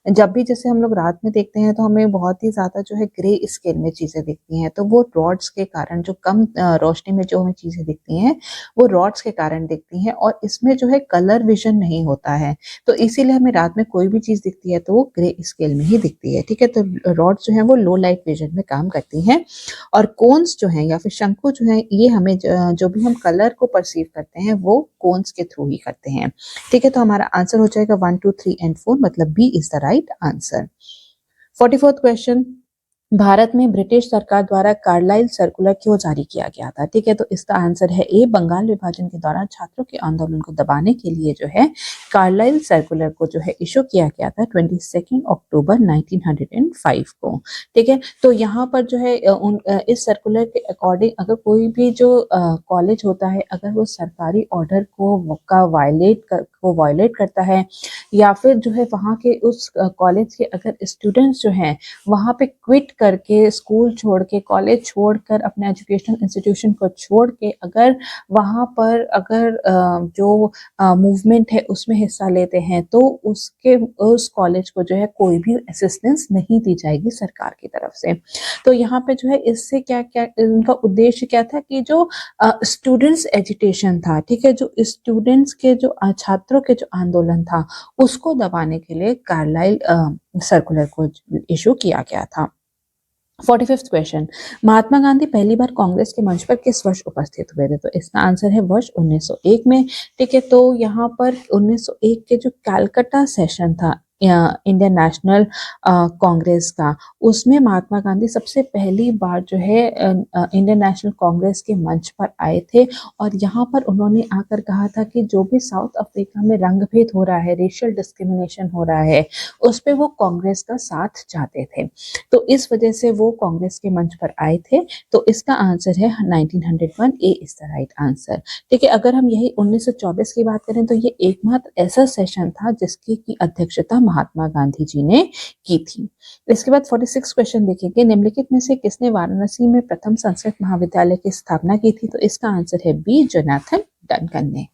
जब भी जैसे हम लोग रात में देखते हैं तो हमें बहुत ही ज्यादा जो है ग्रे स्केल में चीजें दिखती हैं, तो वो रॉड्स के कारण जो कम रोशनी में जो हमें चीजें दिखती हैं वो रॉड्स के कारण दिखती हैं। और इसमें जो है कलर विजन नहीं होता है, तो इसीलिए हमें रात में कोई भी चीज दिखती है तो वो ग्रे स्केल में ही दिखती है, ठीक है। तो रॉड्स जो है वो लो लाइट विजन में काम करती हैं। और कोन्स जो है या फिर शंकु जो है ये हमें जो भी हम कलर को परसीव करते हैं वो कोन्स के थ्रू ही करते हैं, ठीक है। तो हमारा आंसर हो जाएगा 1, 2, 3 एंड 4, मतलब B is the right answer. 44th question. भारत में ब्रिटिश सरकार द्वारा कार्लाइल सर्कुलर क्यों जारी किया गया था? ठीक है, तो इसका आंसर है ए, बंगाल विभाजन के दौरान छात्रों के आंदोलन को दबाने के लिए जो है कार्लाइल सर्कुलर को जो है इशू किया गया था 22 अक्टूबर 1905 को, ठीक है। तो यहाँ पर जो है इस सर्कुलर के अकॉर्डिंग अगर कोई भी जो कॉलेज होता है अगर वो सरकारी ऑर्डर को वायलेट करता है या फिर जो है वहाँ के उस कॉलेज के अगर स्टूडेंट्स जो हैं वहाँ पे क्विट करके स्कूल छोड़ के कॉलेज छोड़कर अपने एजुकेशनल इंस्टीट्यूशन को छोड़ के अगर वहाँ पर अगर जो मूवमेंट है उसमें हिस्सा लेते हैं तो उस कॉलेज को जो है कोई भी असिस्टेंस नहीं दी जाएगी सरकार की तरफ से। तो यहाँ पे जो है इससे क्या क्या इनका उद्देश्य क्या था कि जो स्टूडेंट्स एजिटेशन था, ठीक है, जो स्टूडेंट्स के जो छात्रों के जो आंदोलन था उसको दबाने के लिए कार्लाइल सर्कुलर को इशू किया गया था। 45th question. महात्मा गांधी पहली बार कांग्रेस के मंच पर किस वर्ष उपस्थित हुए थे? तो इसका आंसर है वर्ष 1901 में, ठीक है। तो यहाँ पर 1901 के जो कैलकाटा सेशन था इंडियन नेशनल कांग्रेस का, उसमें महात्मा गांधी सबसे पहली बार जो है इंडियन नेशनल कांग्रेस के मंच पर आए थे। और यहाँ पर उन्होंने आकर कहा था कि जो भी साउथ अफ्रीका में रंगभेद हो रहा है, रेशियल डिस्क्रिमिनेशन हो रहा है, उस पर वो कांग्रेस का साथ चाहते थे। तो इस वजह से वो कांग्रेस के मंच पर आए थे। तो इसका आंसर है 1901, ए इज द राइट आंसर, ठीक है। अगर हम यही 1924 की बात करें तो ये एकमात्र ऐसा सेशन था जिसकी की अध्यक्षता महात्मा गांधी जी ने की थी। इसके बाद 46 क्वेश्चन देखेंगे। निम्नलिखित में से किसने वाराणसी में प्रथम संस्कृत महाविद्यालय की स्थापना की थी? तो इसका आंसर है बी, जोनाथन डनकन ने।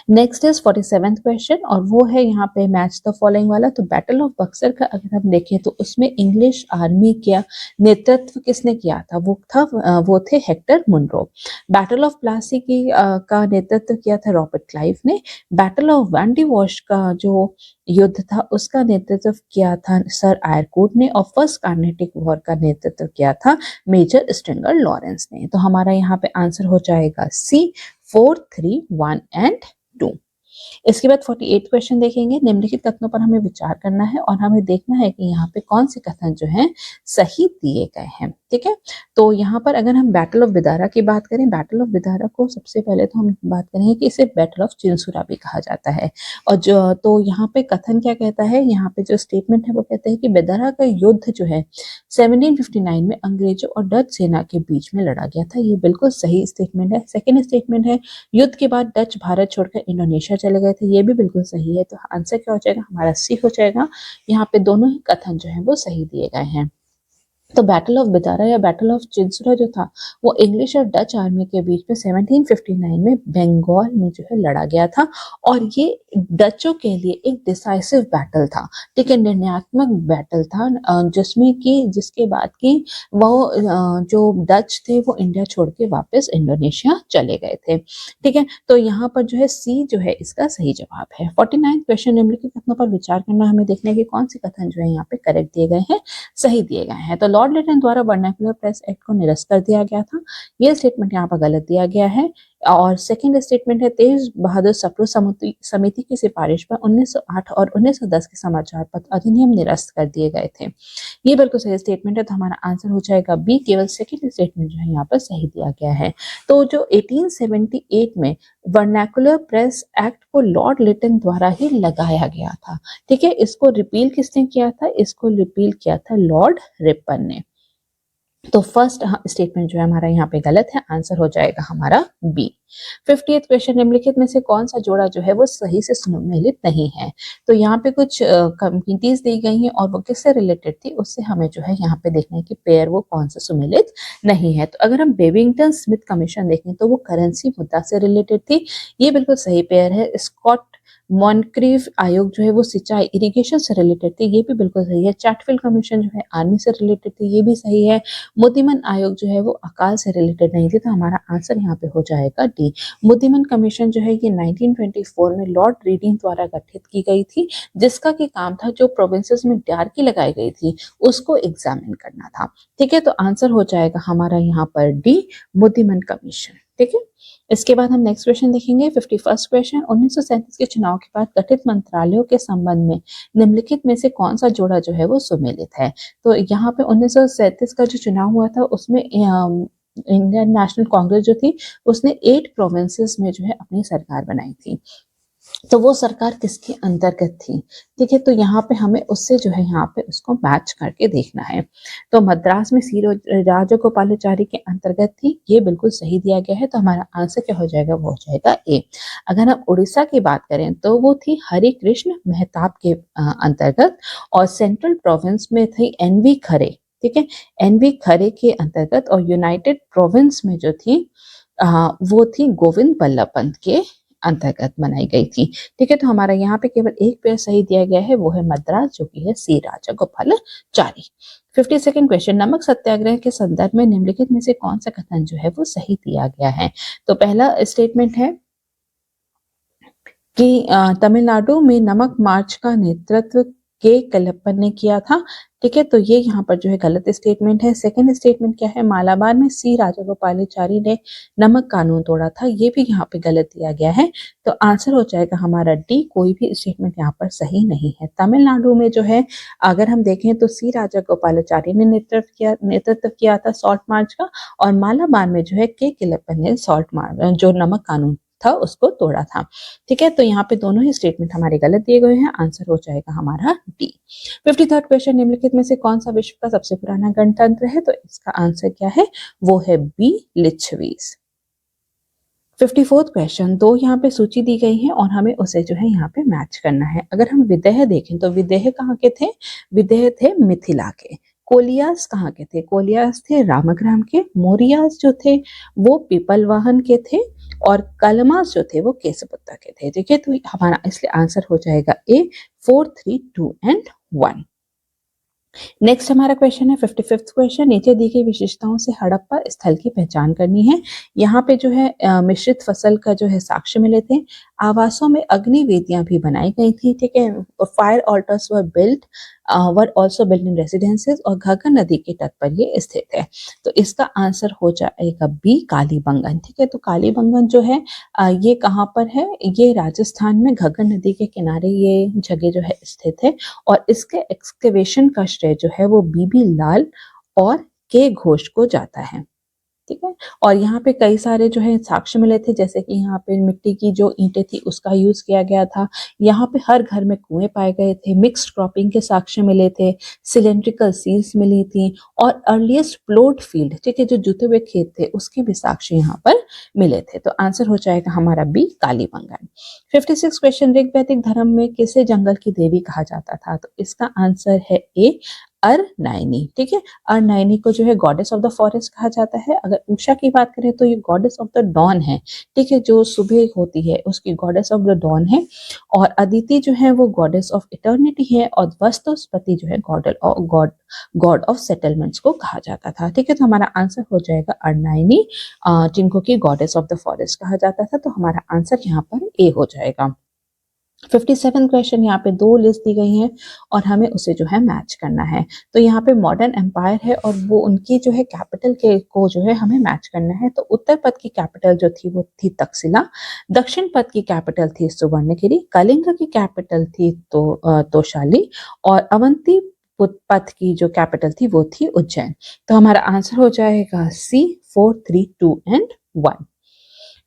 नेक्स्ट इज 47th क्वेश्चन और वो है यहाँ पे मैच द फॉलोइंग वाला। तो बैटल ऑफ बक्सर का अगर हम देखें तो उसमें इंग्लिश आर्मी का नेतृत्व किसने किया था? वो थे Hector Munro. Battle of Plassey का नेतृत्व किया था रॉबर्ट क्लाइव ने। बैटल ऑफ वैंडी वॉश का जो युद्ध था उसका नेतृत्व किया था सर आयरकूट ने। और फर्स्ट कार्नेटिक वॉर का नेतृत्व किया था मेजर स्ट्रिंगर लॉरेंस ने। तो हमारा यहाँ पे आंसर हो जाएगा सी, 4, 3, 1 एंड 2। इसके बाद 48 क्वेश्चन देखेंगे। निम्नलिखित कथनों पर हमें विचार करना है और हमें देखना है कि यहाँ पे कौन से कथन जो हैं सही दिए गए हैं। ठीक है। तो यहाँ पर अगर हम बैटल ऑफ बिदारा की बात करें, बैटल ऑफ बिदारा को सबसे पहले तो हम बात करेंगे कि इसे बैटल ऑफ चिंसुरा भी कहा जाता है। और जो तो यहाँ पे कथन क्या कहता है, यहाँ पे जो स्टेटमेंट है वो कहते हैं कि बिदारा का युद्ध जो है 1759 में अंग्रेजों और डच सेना के बीच में लड़ा गया था। ये बिल्कुल सही स्टेटमेंट है। सेकेंड स्टेटमेंट है युद्ध के बाद डच भारत छोड़कर इंडोनेशिया चले गए थे। ये भी बिल्कुल सही है। तो आंसर क्या हो जाएगा, हमारा सी हो जाएगा। यहाँ पे दोनों ही कथन जो है वो सही दिए गए हैं। तो बैटल ऑफ बिदारा या बैटल ऑफ चिंसुरा जो था वो इंग्लिश और डच आर्मी के बीच में 1759 में बंगाल में जो है लड़ा गया था। और ये डचों के लिए एक डिसाइसिव बैटल था, ठीक है, निर्णयात्मक बैटल था, जिसमें कि जिसके बाद की वो जो डच थे वो इंडिया छोड़ के वापस इंडोनेशिया चले गए थे। ठीक है, तो यहाँ पर जो है सी जो है इसका सही जवाब है। 49 क्वेश्चन, निम्नलिखित कथनों पर विचार करना, हमें देखने की कौन सी कथन जो है यहाँ पे करेक्ट दिए गए हैं, सही दिए गए हैं। तो लॉर्ड लिटन द्वारा वर्नाक्युलर प्रेस एक्ट को निरस्त कर दिया गया था, ये स्टेटमेंट यहाँ पर गलत दिया गया है। और सेकंड स्टेटमेंट है तेज बहादुर सप्रू समिति की सिफारिश पर 1908 और 1910 के समाचार पत्र अधिनियम निरस्त कर दिए गए थे। ये बिल्कुल सही स्टेटमेंट है। तो हमारा आंसर हो जाएगा बी, केवल सेकंड स्टेटमेंट जो है यहाँ पर सही दिया गया है। तो जो 1878 में वर्नाकुलर प्रेस एक्ट को लॉर्ड लिटन द्वारा ही लगाया गया था, ठीक है, इसको रिपील किसने किया था, इसको रिपील किया था लॉर्ड रिपन ने। तो फर्स्ट स्टेटमेंट जो है हमारा यहाँ पे गलत है, आंसर हो जाएगा हमारा बी। 50th क्वेश्चन, निम्नलिखित में से कौन सा जोड़ा जो है वो सही से सम्मिलित नहीं है। तो यहाँ पे कुछ कम्युनिटीज दी गई हैं और वो किससे रिलेटेड थी, उससे हमें जो है यहाँ पे देखना है कि पेयर वो कौन सा सम्मिलित नहीं है। तो अगर हम बेविंगटन स्मिथ कमीशन देखें तो वो करेंसी मुद्दा से रिलेटेड थी, ये बिल्कुल सही पेयर है। स्कॉट मॉनक्रीव आयोग जो है वो सिंचाई इरिगेशन से रिलेटेड थी, ये भी बिल्कुल सही है। चैटफील्ड कमीशन जो है आर्मी से रिलेटेड थी, ये भी सही है। मुदिमन आयोग जो है वो अकाल से रिलेटेड नहीं थी, तो हमारा आंसर यहाँ पे हो जाएगा डी। मुदिमन कमीशन जो है ये 1924 में लॉर्ड रीडिंग द्वारा गठित की गई थी, जिसका की काम था जो प्रोविंसेस में डायरकी लगाई गई थी उसको एग्जामिन करना था। ठीक है, तो आंसर हो जाएगा हमारा यहाँ पर डी, मुदिमन कमीशन। ठीक है, इसके बाद हम नेक्स्ट क्वेश्चन देखेंगे। 51st क्वेश्चन, 1937 के चुनाव के बाद गठित मंत्रालयों के संबंध में निम्नलिखित में से कौन सा जोड़ा जो है वो सम्मिलित है। तो यहाँ पे 1937 का जो चुनाव हुआ था उसमें इंडियन नेशनल कांग्रेस जो थी उसने 8 प्रोविंसेस में जो है अपनी सरकार बनाई थी। तो वो सरकार किसके अंतर्गत थी, ठीक है, तो यहाँ पे हमें उससे जो है यहाँ पे उसको मैच करके देखना है। तो मद्रास में सी राजगोपालाचारी के अंतर्गत थी, ये बिल्कुल सही दिया गया है। तो हमारा आंसर क्या हो जाएगा, वो हो जाएगा ए। अगर हम उड़ीसा की बात करें तो वो थी हरि कृष्ण मेहताब के अंतर्गत, और सेंट्रल प्रोविंस में थी एनवी खरे, ठीक है, एनवी खरे के अंतर्गत। और यूनाइटेड प्रोविंस में जो थी वो थी गोविंद बल्लभ पंत के अंतर्गत बनाई गई थी। ठीक है, तो हमारा यहाँ पे केवल एक पेयर सही दिया गया है, वो है मद्रास, जो कि है सी राजगोपालाचारी। 52nd क्वेश्चन, नमक सत्याग्रह के संदर्भ में निम्नलिखित में से कौन सा कथन जो है वो सही दिया गया है। तो पहला स्टेटमेंट है कि तमिलनाडु में नमक मार्च का नेतृत्व के कलप्पन ने किया था। ठीक है, तो ये यहाँ पर जो है गलत स्टेटमेंट है। सेकंड स्टेटमेंट क्या है, मालाबार में सी राजगोपालाचारी ने नमक कानून तोड़ा था, ये भी यहाँ पे गलत दिया गया है। तो आंसर हो जाएगा हमारा डी, कोई भी स्टेटमेंट यहाँ पर सही नहीं है। तमिलनाडु में जो है अगर हम देखें तो सी राजगोपालाचारी ने नेतृत्व किया था सॉल्ट मार्च का, और मालाबार में जो है के किलप्पन ने सॉल्ट मार्च जो नमक कानून था उसको तोड़ा था। ठीक है, तो यहाँ पे दोनों ही स्टेटमेंट हमारे गलत दिए गए हैं, आंसर हो जाएगा हमारा डी। 53rd क्वेश्चन, निम्नलिखित में से कौन सा विश्व का सबसे पुराना गणतंत्र है। तो इसका आंसर क्या है, वो है बी, लिच्छवीज। 54th क्वेश्चन, दो यहाँ पे सूची दी गई है और हमें उसे जो है यहाँ पे मैच करना है। अगर हम विदेह देखें तो विदेह कहाँ के थे, विदेह थे मिथिला के। कोलियास कहाँ के थे, कोलियास थे रामग्राम के। मोरियास जो थे वो पीपलवाहन के थे, और कलमास जो थे वो केसपुत्ता के थे। ठीक है, तो हमारा इसलिए आंसर हो जाएगा ए, 4, 3, 2 एंड 1। नेक्स्ट हमारा क्वेश्चन है 55th क्वेश्चन, नीचे दी गई विशेषताओं से हड़प्पा स्थल की पहचान करनी है। यहाँ पे जो है मिश्रित फसल का जो है साक्ष्य मिले थे। आवासों में अग्नि वेदियां भी बनाई गई थी। ठीक है, fire alters were also built in residences, और घग्गर नदी के तट पर ये स्थित है। तो इसका आंसर हो जाएगा बी, कालीबंगन। ठीक है, तो कालीबंगन जो है ये कहाँ पर है, ये राजस्थान में घग्गर नदी के किनारे ये जगह जो है स्थित है। और इसके एक्सकेवेशन का श्रेय जो है वो बीबी लाल और के घोष को जाता है। ठीक है, और यहाँ पे कई सारे जो है साक्ष्य मिले थे, जैसे कि यहाँ पे मिट्टी की जो ईंटें थी उसका यूज किया गया था। यहाँ पे हर घर में कुएं पाए गए थे, मिक्स्ड क्रॉपिंग के साक्ष्य मिले थे, सिलेंड्रिकल सील्स मिली थी, और अर्लीस्ट प्लॉट फील्ड, ठीक है, जो जुते हुए खेत थे उसके भी साक्ष्य यहाँ पर मिले थे। तो आंसर हो जाएगा हमारा बी, कालीबंगन। 56 क्वेश्चन, ऋग वैदिक धर्म में किसे जंगल की देवी कहा जाता था? तो इसका आंसर है ए, अरनाइनी। ठीक है, अरनाइनी को जो है गॉडेस ऑफ द फॉरेस्ट कहा जाता है। अगर उषा की बात करें तो ये गॉडेस ऑफ द डॉन है। ठीक है, जो सुबह होती है उसकी गॉडेस ऑफ द डॉन है। और अदिति जो है वो गॉडेस ऑफ इटर्निटी है। और वस्तुस्पति जो है गॉड ऑफ सेटलमेंट्स को कहा जाता था। ठीक है, तो हमारा आंसर हो जाएगा अरनाइनी, जिनको की गॉडेस ऑफ द फॉरेस्ट कहा जाता था। तो हमारा आंसर यहाँ पर ए हो जाएगा। 57 क्वेश्चन, यहाँ पे दो लिस्ट दी गई हैं और हमें उसे जो है मैच करना है। तो यहाँ पे मॉडर्न एम्पायर है और वो उनकी जो है कैपिटल के को जो है हमें मैच करना है। तो उत्तर पथ की कैपिटल जो थी वो थी तक्षशिला, दक्षिण पथ की कैपिटल थी सुवर्णगिरी, कलिंग की कैपिटल थी तोशाली, और अवंती पथ की जो कैपिटल थी वो थी उज्जैन। तो हमारा आंसर हो जाएगा सी, 4, 3, 2 एंड 1।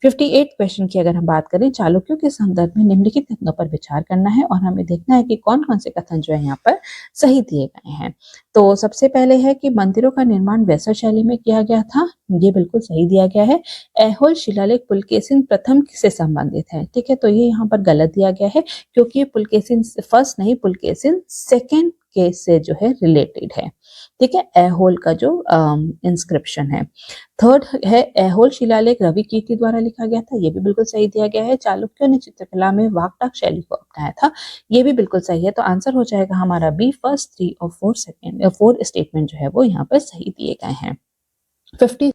58 क्वेश्चन की अगर हम बात करें, चालुक्यों के संदर्भ में निम्नलिखित कथनों पर विचार करना है और हमें देखना है कि कौन कौन से कथन जो है यहाँ पर सही दिए गए हैं। तो सबसे पहले है कि मंदिरों का निर्माण वैसा शैली में किया गया था, ये बिल्कुल सही दिया गया है। ऐहोल शिलालेख पुलकेशिन प्रथम से संबंधित है। ठीक है, तो ये यहाँ पर गलत दिया गया है क्योंकि पुलकेशिन फर्स्ट नहीं, पुलकेशिन सेकेंड केस से जो है रिलेटेड है। ठीक है, ऐहोल का जो इंस्क्रिप्शन है। थर्ड है ऐहोल शिलालेख रवि कीर्ति द्वारा लिखा गया था, ये भी बिल्कुल सही दिया गया है। चालुक्यों ने चित्रकला में वाकटाक शैली को अपनाया था, ये भी बिल्कुल सही है। तो आंसर हो जाएगा हमारा बी, फर्स्ट 3 और 4 स्टेटमेंट जो है वो यहाँ पर सही दिए गए हैं। 50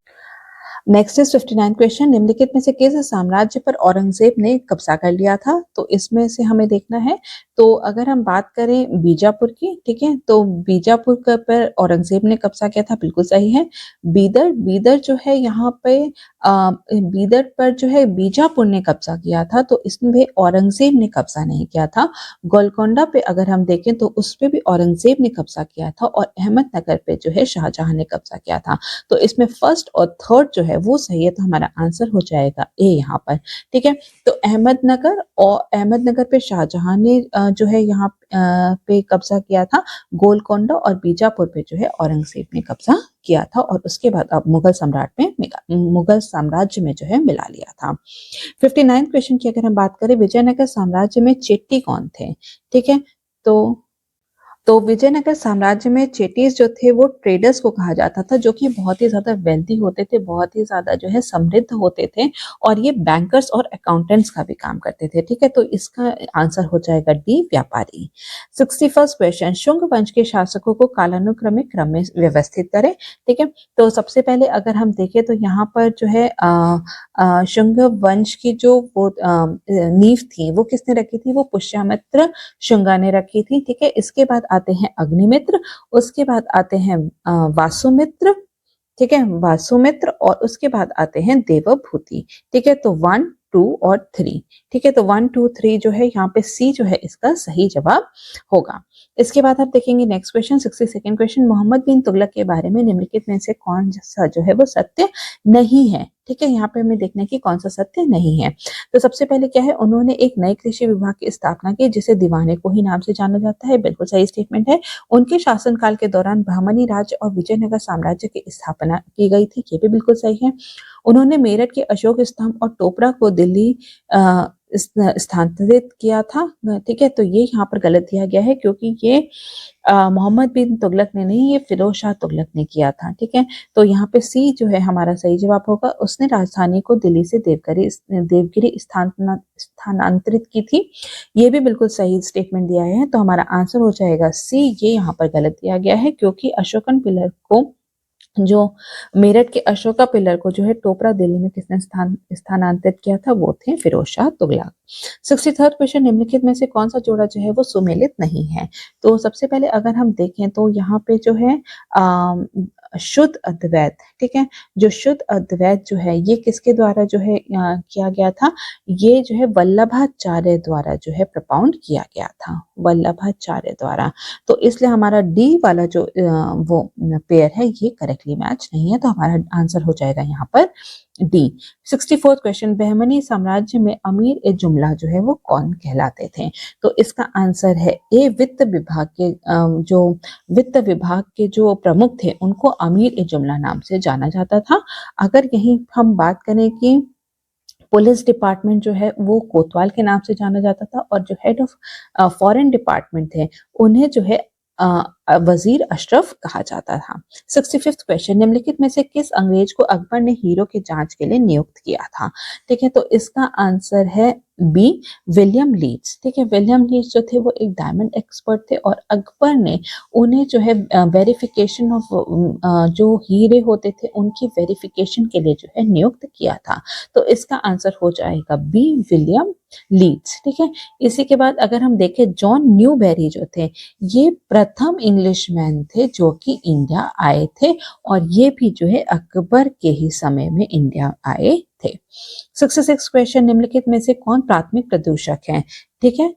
नेक्स्ट इज 59 क्वेश्चन, निम्नलिखित में से किस साम्राज्य पर औरंगजेब ने कब्जा कर लिया था? तो इसमें से हमें देखना है। तो अगर हम बात करें बीजापुर की, ठीक है, तो बीजापुर पर औरंगजेब ने कब्जा किया था, बिल्कुल सही है। बीदर जो है यहाँ पे बीदर पर जो है बीजापुर ने कब्जा किया था, तो इसमें औरंगजेब ने कब्जा नहीं किया था। गोलकोंडा पे अगर हम देखें तो उस पे भी औरंगजेब ने कब्जा किया था, और अहमदनगर पे जो है शाहजहां ने कब्जा किया था। तो इसमें फर्स्ट और थर्ड जो है वो सही है, तो हमारा आंसर हो जाएगा ए यहाँ पर। ठीक है, तो अहमदनगर पे शाहजहां ने जो है यहाँ पे कब्जा किया था, गोलकोंडा और बीजापुर पे जो है औरंगजेब ने कब्जा किया था, और उसके बाद अब मुगल साम्राज्य में जो है मिला लिया था। 59 क्वेश्चन की अगर हम बात करें, विजयनगर साम्राज्य में चेट्टी कौन थे? ठीक है, तो विजयनगर साम्राज्य में चेटीज जो थे वो ट्रेडर्स को कहा जाता था, जो कि बहुत ही ज्यादा वेल्दी होते थे, बहुत ही ज्यादा जो है समृद्ध होते थे, और ये बैंकर्स और अकाउंटेंट्स का भी काम करते थे। ठीक है, तो इसका आंसर हो जाएगा डी, व्यापारी। 61 क्वेश्चन, शुंग वंश के शासकों को कालानुक्रमिक क्रम में व्यवस्थित करें। ठीक है, तो सबसे पहले अगर हम देखें तो यहाँ पर जो है शुंग वंश की जो वो नींव थी वो किसने रखी थी? वो पुष्यमित्र शुंगा ने रखी थी। ठीक है, इसके बाद आते हैं अग्निमित्र, उसके बाद आते हैं वासुमित्र, ठीक है, वासुमित्र, और उसके बाद आते हैं देवभूति। ठीक है, तो 1, 2 और 3। ठीक है, तो 1, 2, 3 जो है यहाँ पे सी जो है इसका सही जवाब होगा। इसके बाद आप देखेंगे next question, 62nd question, Mohammad bin Tughlaq के बारे में निम्नलिखित में से कौन सा जो है वो सत्य नहीं है? ठीक है, यहाँ पे हमें देखना है कि कौन सा सत्य नहीं है। तो सबसे पहले क्या है, उन्होंने एक नए कृषि विभाग की स्थापना की जिसे दीवाने को ही नाम से जाना जाता है, बिल्कुल सही स्टेटमेंट है। उनके शासनकाल के दौरान बहमनी राज्य और विजयनगर साम्राज्य की स्थापना की गई थी, ये भी बिल्कुल सही है। उन्होंने मेरठ के अशोक स्तंभ और टोपरा को दिल्ली स्थानांतरित किया था। ठीक है, तो ये यहाँ पर गलत दिया गया है क्योंकि ये मोहम्मद बिन तुगलक ने नहीं, ये फिरोज शाह तुगलक ने किया था। ठीक है, तो यहाँ पे सी जो है हमारा सही जवाब होगा। उसने राजधानी को दिल्ली से देवगिरी स्थानांतरित की थी, ये भी बिल्कुल सही स्टेटमेंट दिया है। तो हमारा आंसर हो जाएगा सी, ये यहाँ पर गलत दिया गया है क्योंकि अशोकन पिलर को, जो मेरठ के अशोका पिलर को जो है टोपरा दिल्ली में किसने स्थानांतरित किया था? वो थे फिरोज शाह तुगलक। 63rd क्वेश्चन, निम्नलिखित में से कौन सा जोड़ा जो है वो सुमेलित नहीं है? तो सबसे पहले अगर हम देखें तो यहाँ पे जो है शुद्ध अद्वैत, ठीक है, जो शुद्ध अद्वैत जो है ये किसके द्वारा जो है किया गया था? ये जो है वल्लभाचार्य द्वारा जो है propound किया गया था। वल्लभाचार्य द्वारा। तो इसलिए हमारा डी वाला जो वो पेयर है ये करेक्टली मैच नहीं है, तो हमारा आंसर हो जाएगा यहाँ पर डी। 64th क्वेश्चन, बहमनी साम्राज्य में अमीर ए जुमला जो है वो कौन कहलाते थे? तो इसका आंसर है ए, वित्त विभाग के जो वित्त विभाग के जो प्रमुख थे उनको अमीर ए जुमला नाम से जाना जाता था। अगर यही हम बात करें कि पुलिस डिपार्टमेंट जो है वो कोतवाल के नाम से जाना जाता था, और जो हेड ऑफ फॉरेन डिपार्टमेंट थे उन्हें जो है वजीर अशरफ कहा जाता था। 65th क्वेश्चन, निम्नलिखित में से किस अंग्रेज को अकबर ने हीरो की जांच के लिए नियुक्त किया था? ठीक है, तो इसका आंसर है बी, विलियम लीड्स। ठीक है, विलियम लीड्स जो थे वो एक डायमंड एक्सपर्ट थे, और अकबर ने उन्हें जो है वेरिफिकेशन ऑफ जो हीरे होते थे उनकी वेरिफिकेशन के लिए जो है नियुक्त किया था। तो इसका आंसर हो जाएगा बी, विलियम लीड्स। ठीक है, इसी के बाद अगर हम देखें, जॉन न्यूबेरी जो थे ये प्रथम इंग्लिशमैन थे जो कि इंडिया आए थे, और ये भी जो है अकबर के ही समय में इंडिया आए थे। 66 क्वेश्चन, निम्नलिखित में से कौन प्राथमिक प्रदूषक है? ठीक है,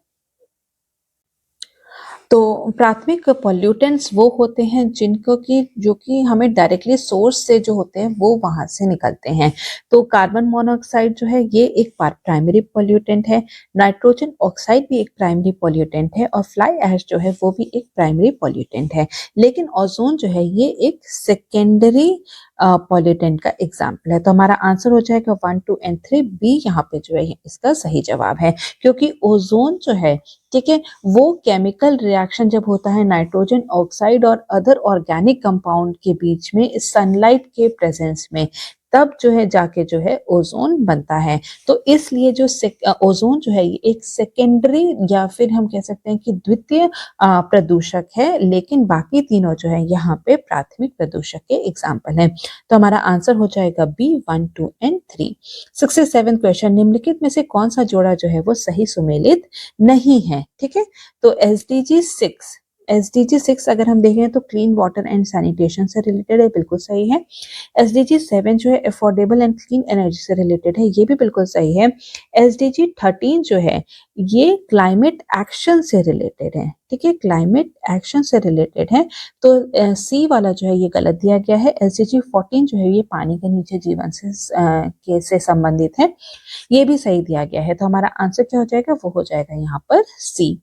तो प्राथमिक पॉल्यूटेंट्स वो होते हैं जिनको कि जो कि हमें डायरेक्टली सोर्स से जो होते हैं वो वहां से निकलते हैं। तो कार्बन मोनोऑक्साइड जो है ये एक प्राइमरी पॉल्यूटेंट है, नाइट्रोजन ऑक्साइड भी एक प्राइमरी पॉल्यूटेंट है, और फ्लाई ऐश जो है वो भी एक प्राइमरी पॉल्यूटेंट है। लेकिन ओजोन जो है ये एक सेकेंडरी पॉल्यूटेंट का एग्जाम्पल है। तो हमारा आंसर हो जाएगा 1, 2 एंड 3, बी यहाँ पे जो है इसका सही जवाब है, क्योंकि ओजोन जो है, ठीक है, वो केमिकल रिएक्शन जब होता है नाइट्रोजन ऑक्साइड और अदर ऑर्गेनिक कंपाउंड के बीच में सनलाइट के प्रेजेंस में, तब जो है जाके जो है ओजोन बनता है। तो इसलिए जो ओजोन जो है ये एक सेकेंडरी या फिर हम कह सकते हैं कि द्वितीय प्रदूषक है, लेकिन बाकी तीनों जो है यहाँ पे प्राथमिक प्रदूषक के एग्जाम्पल हैं। तो हमारा आंसर हो जाएगा बी, 1, 2 एंड 3। 67 क्वेश्चन, निम्नलिखित में से कौन सा जोड़ा जो है वो सही सुमेलित नहीं है? ठीक है, तो एसडीजी 6 अगर हम देखें तो क्लीन वाटर एंड सैनिटेशन से रिलेटेड है, बिल्कुल सही है। एसडीजी 7 जो है अफोर्डेबल एंड क्लीन एनर्जी से रिलेटेड है, ये भी बिल्कुल सही है। एसडीजी 13 जो है ये क्लाइमेट एक्शन से रिलेटेड है, ठीक है, क्लाइमेट एक्शन से रिलेटेड है। तो सी वाला जो है ये गलत दिया गया है। एसडीजी 14 जो है ये पानी के नीचे जीवन से संबंधित है, ये भी सही दिया गया है। तो हमारा आंसर क्या हो जाएगा? वो हो जाएगा यहाँ पर सी।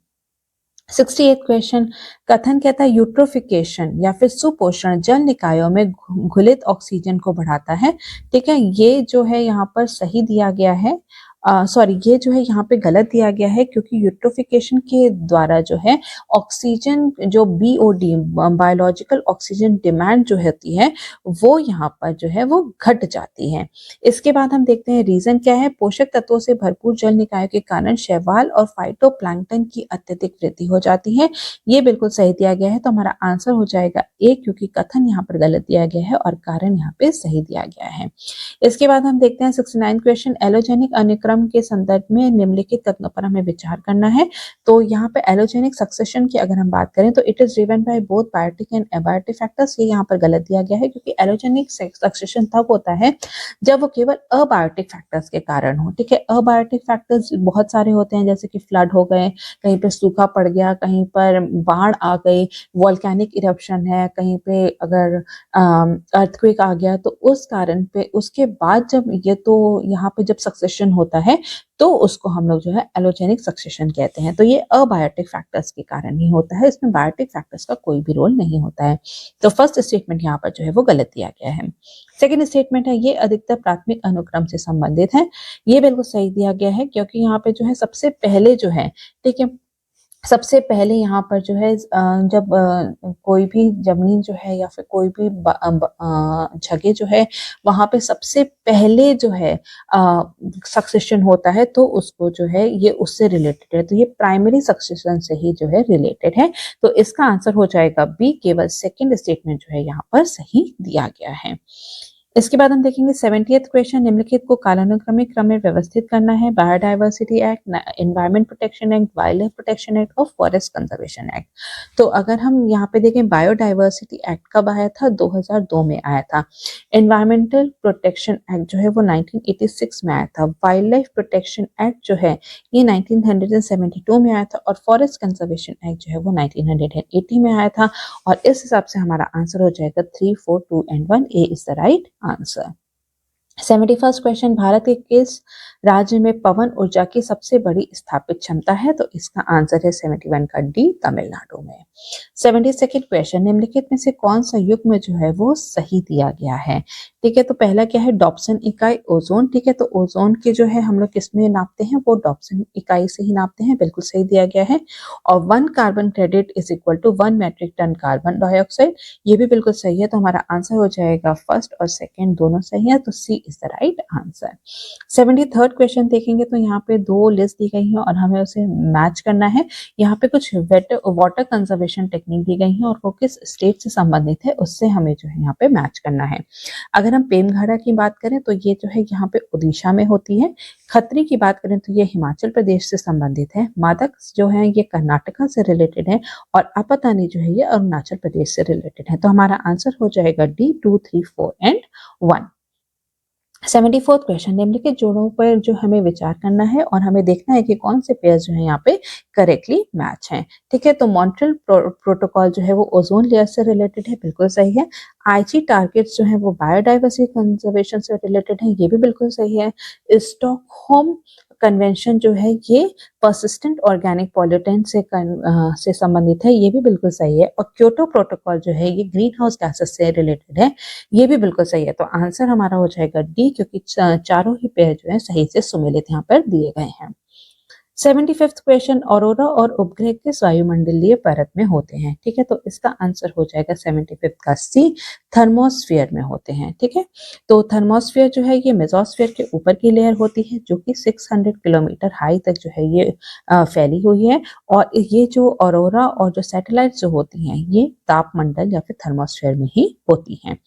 68 क्वेश्चन, कथन कहता है यूट्रोफिकेशन या फिर सुपोषण जल निकायों में घुलित ऑक्सीजन को बढ़ाता है। ठीक है, ये जो है यहाँ पर सही दिया गया है, सॉरी ये जो है यहाँ पे गलत दिया गया है, क्योंकि यूट्रोफिकेशन के द्वारा जो है ऑक्सीजन जो बीओडी बायोलॉजिकल ऑक्सीजन डिमांड जो होती है वो यहाँ पर जो है वो घट जाती है। इसके बाद हम देखते हैं रीजन क्या है। पोषक तत्वों से भरपूर जल निकायों के कारण शैवाल और फाइटोप्लैंक्टन की अत्यधिक वृद्धि हो जाती है, ये बिल्कुल सही दिया गया है। तो हमारा आंसर हो जाएगा ए, क्योंकि कथन यहाँ पर गलत दिया गया है और कारण यहाँ पे सही दिया गया है। इसके बाद हम देखते हैं 69 क्वेश्चन, एलोजेनिक अनुक्रम के संदर्भ में निम्नलिखित कथनों पर हमें विचार करना है। तो यहाँ पे एलोजेनिक सक्सेशन की अगर हम बात करें तो it is driven by both biotic and abiotic factors, ये यहाँ पर गलत दिया गया है, क्योंकि एलोजेनिक सक्सेशन तब होता है जब वो केवल अबायोटिक फैक्टर्स के कारण हो। ठीक है, अबायोटिक फैक्टर्स बहुत सारे होते हैं, जैसे कि फ्लड हो गए, कहीं पे सूखा पड़ गया, कहीं पर बाढ़ आ गई, वॉल्केनिक इरप्शन है, कहीं पे अगर अर्थक्वेक आ गया, तो उस कारण पे उसके बाद जब ये तो यहाँ पे जब सक्सेशन होता है तो उसको हम लोग जो है एलोजेनिक सक्सेशन कहते हैं। तो ये अबायोटिक फैक्टर्स के कारण ही होता है, इसमें बायोटिक फैक्टर्स का कोई भी रोल नहीं होता है। तो फर्स्ट स्टेटमेंट यहाँ पर जो है वो गलत दिया गया है। सेकेंड स्टेटमेंट है ये अधिकतर प्राथमिक अनुक्रम से संबंधित है, ये बिल्कुल सही दिया गया है, क्योंकि यहाँ पे जो है सबसे पहले जो है, ठीक है, सबसे पहले यहाँ पर जो है जब कोई भी जमीन जो है या फिर कोई भी जगह जो है वहां पे सबसे पहले जो है सक्सेशन होता है, तो उसको जो है ये उससे रिलेटेड है, तो ये प्राइमरी सक्सेशन से ही जो है रिलेटेड है। तो इसका आंसर हो जाएगा बी, केवल सेकंड स्टेटमेंट जो है यहाँ पर सही दिया गया है। इसके बाद हम देखेंगे 70th क्वेश्चन, निम्नलिखित को कालानुक्रमिक क्रम में व्यवस्थित करना है। Biodiversity act, environment protection act, wild life protection act और फॉरेस्ट कंजर्वेशन एक्ट। तो अगर हम यहाँ पे देखें बायोडायवर्सिटी एक्ट कब आया था, 2002 में आया था। एनवायरमेंटल प्रोटेक्शन एक्ट जो है वो 1986 में आया था। वाइल्ड लाइफ प्रोटेक्शन एक्ट जो है ये 1972 में आया था और फॉरेस्ट कंजर्वेशन एक्ट जो है वो 1980 में आया था। और इस हिसाब से हमारा आंसर हो जाएगा 3, 4, 2 and 1। A is the right answer. 71st question, Bharat के किस राज्य में पवन ऊर्जा की सबसे बड़ी स्थापित क्षमता है? तो इसका आंसर है 71 का डी, तमिलनाडु में। 72nd क्वेश्चन, निम्नलिखित में से कौन सा युग्म जो है वो सही दिया गया है? ठीक है, तो पहला क्या है, डॉप्सन इकाई ओजोन। ठीक है, तो ओजोन के जो है हम लोग किसमें नापते हैं, वो डॉप्सन इकाई से ही नापते हैं, बिल्कुल सही दिया गया है। और 1 carbon credit is equal to 1 metric ton carbon dioxide, ये भी बिल्कुल सही है। तो हमारा आंसर हो जाएगा फर्स्ट और सेकेंड दोनों सही है, तो C is the right answer. 73rd question देखेंगे तो यहाँ पे दो लिस्ट दी गई है और हमें उसे मैच करना है। यहाँ पे कुछ वाटर कंजर्वेशन टेक्निक दी गई है और वो किस स्टेट से संबंधित है उससे हमें जो है यहाँ पे मैच करना है। अगर हम पेमघाड़ा की बात करें तो ये जो है यहाँ पे ओडिशा में होती है। खत्री की बात करें तो ये हिमाचल प्रदेश से संबंधित है। मादक जो है ये कर्नाटका से रिलेटेड है और अपतानी जो है ये अरुणाचल प्रदेश से रिलेटेड है। तो हमारा आंसर हो जाएगा डी, 2, 3, 4 एंड 1। 74th क्वेश्चन, निम्नलिखित जोड़ों पर जो हमें विचार करना है और हमें देखना है कि कौन से पेयर जो है यहाँ पे करेक्टली मैच हैं। ठीक है, तो मॉन्ट्रियल प्रोटोकॉल जो है वो ओजोन लेयर से रिलेटेड है, बिल्कुल सही है। आईजी टारगेट्स जो है वो बायोडाइवर्सिटी कंजर्वेशन से रिलेटेड है, ये भी बिल्कुल सही है। स्टॉकहोम कन्वेंशन जो है ये पर्सिस्टेंट ऑर्गेनिक पॉल्यूटेंट से संबंधित है, ये भी बिल्कुल सही है। और क्योटो प्रोटोकॉल जो है ये ग्रीन हाउस गैसेस से रिलेटेड है, ये भी बिल्कुल सही है। तो आंसर हमारा हो जाएगा डी, क्योंकि चारों ही पेयर जो है सही से सुमेलित यहाँ पर दिए गए हैं। 75th क्वेश्चन, ऑरोरा और उपग्रह किस वायुमंडलीय परत में होते हैं? ठीक है, तो इसका आंसर हो जाएगा 75th का सी, थर्मोस्फीयर में होते हैं। ठीक है, तो थर्मोस्फीयर जो है ये मेसोस्फीयर के ऊपर की लेयर होती है जो कि 600 किलोमीटर हाई तक जो है ये फैली हुई है। और ये जो ऑरोरा और जो सैटेलाइट जो होती हैं ये तापमंडल या फिर थर्मोस्फीयर में ही होती हैं।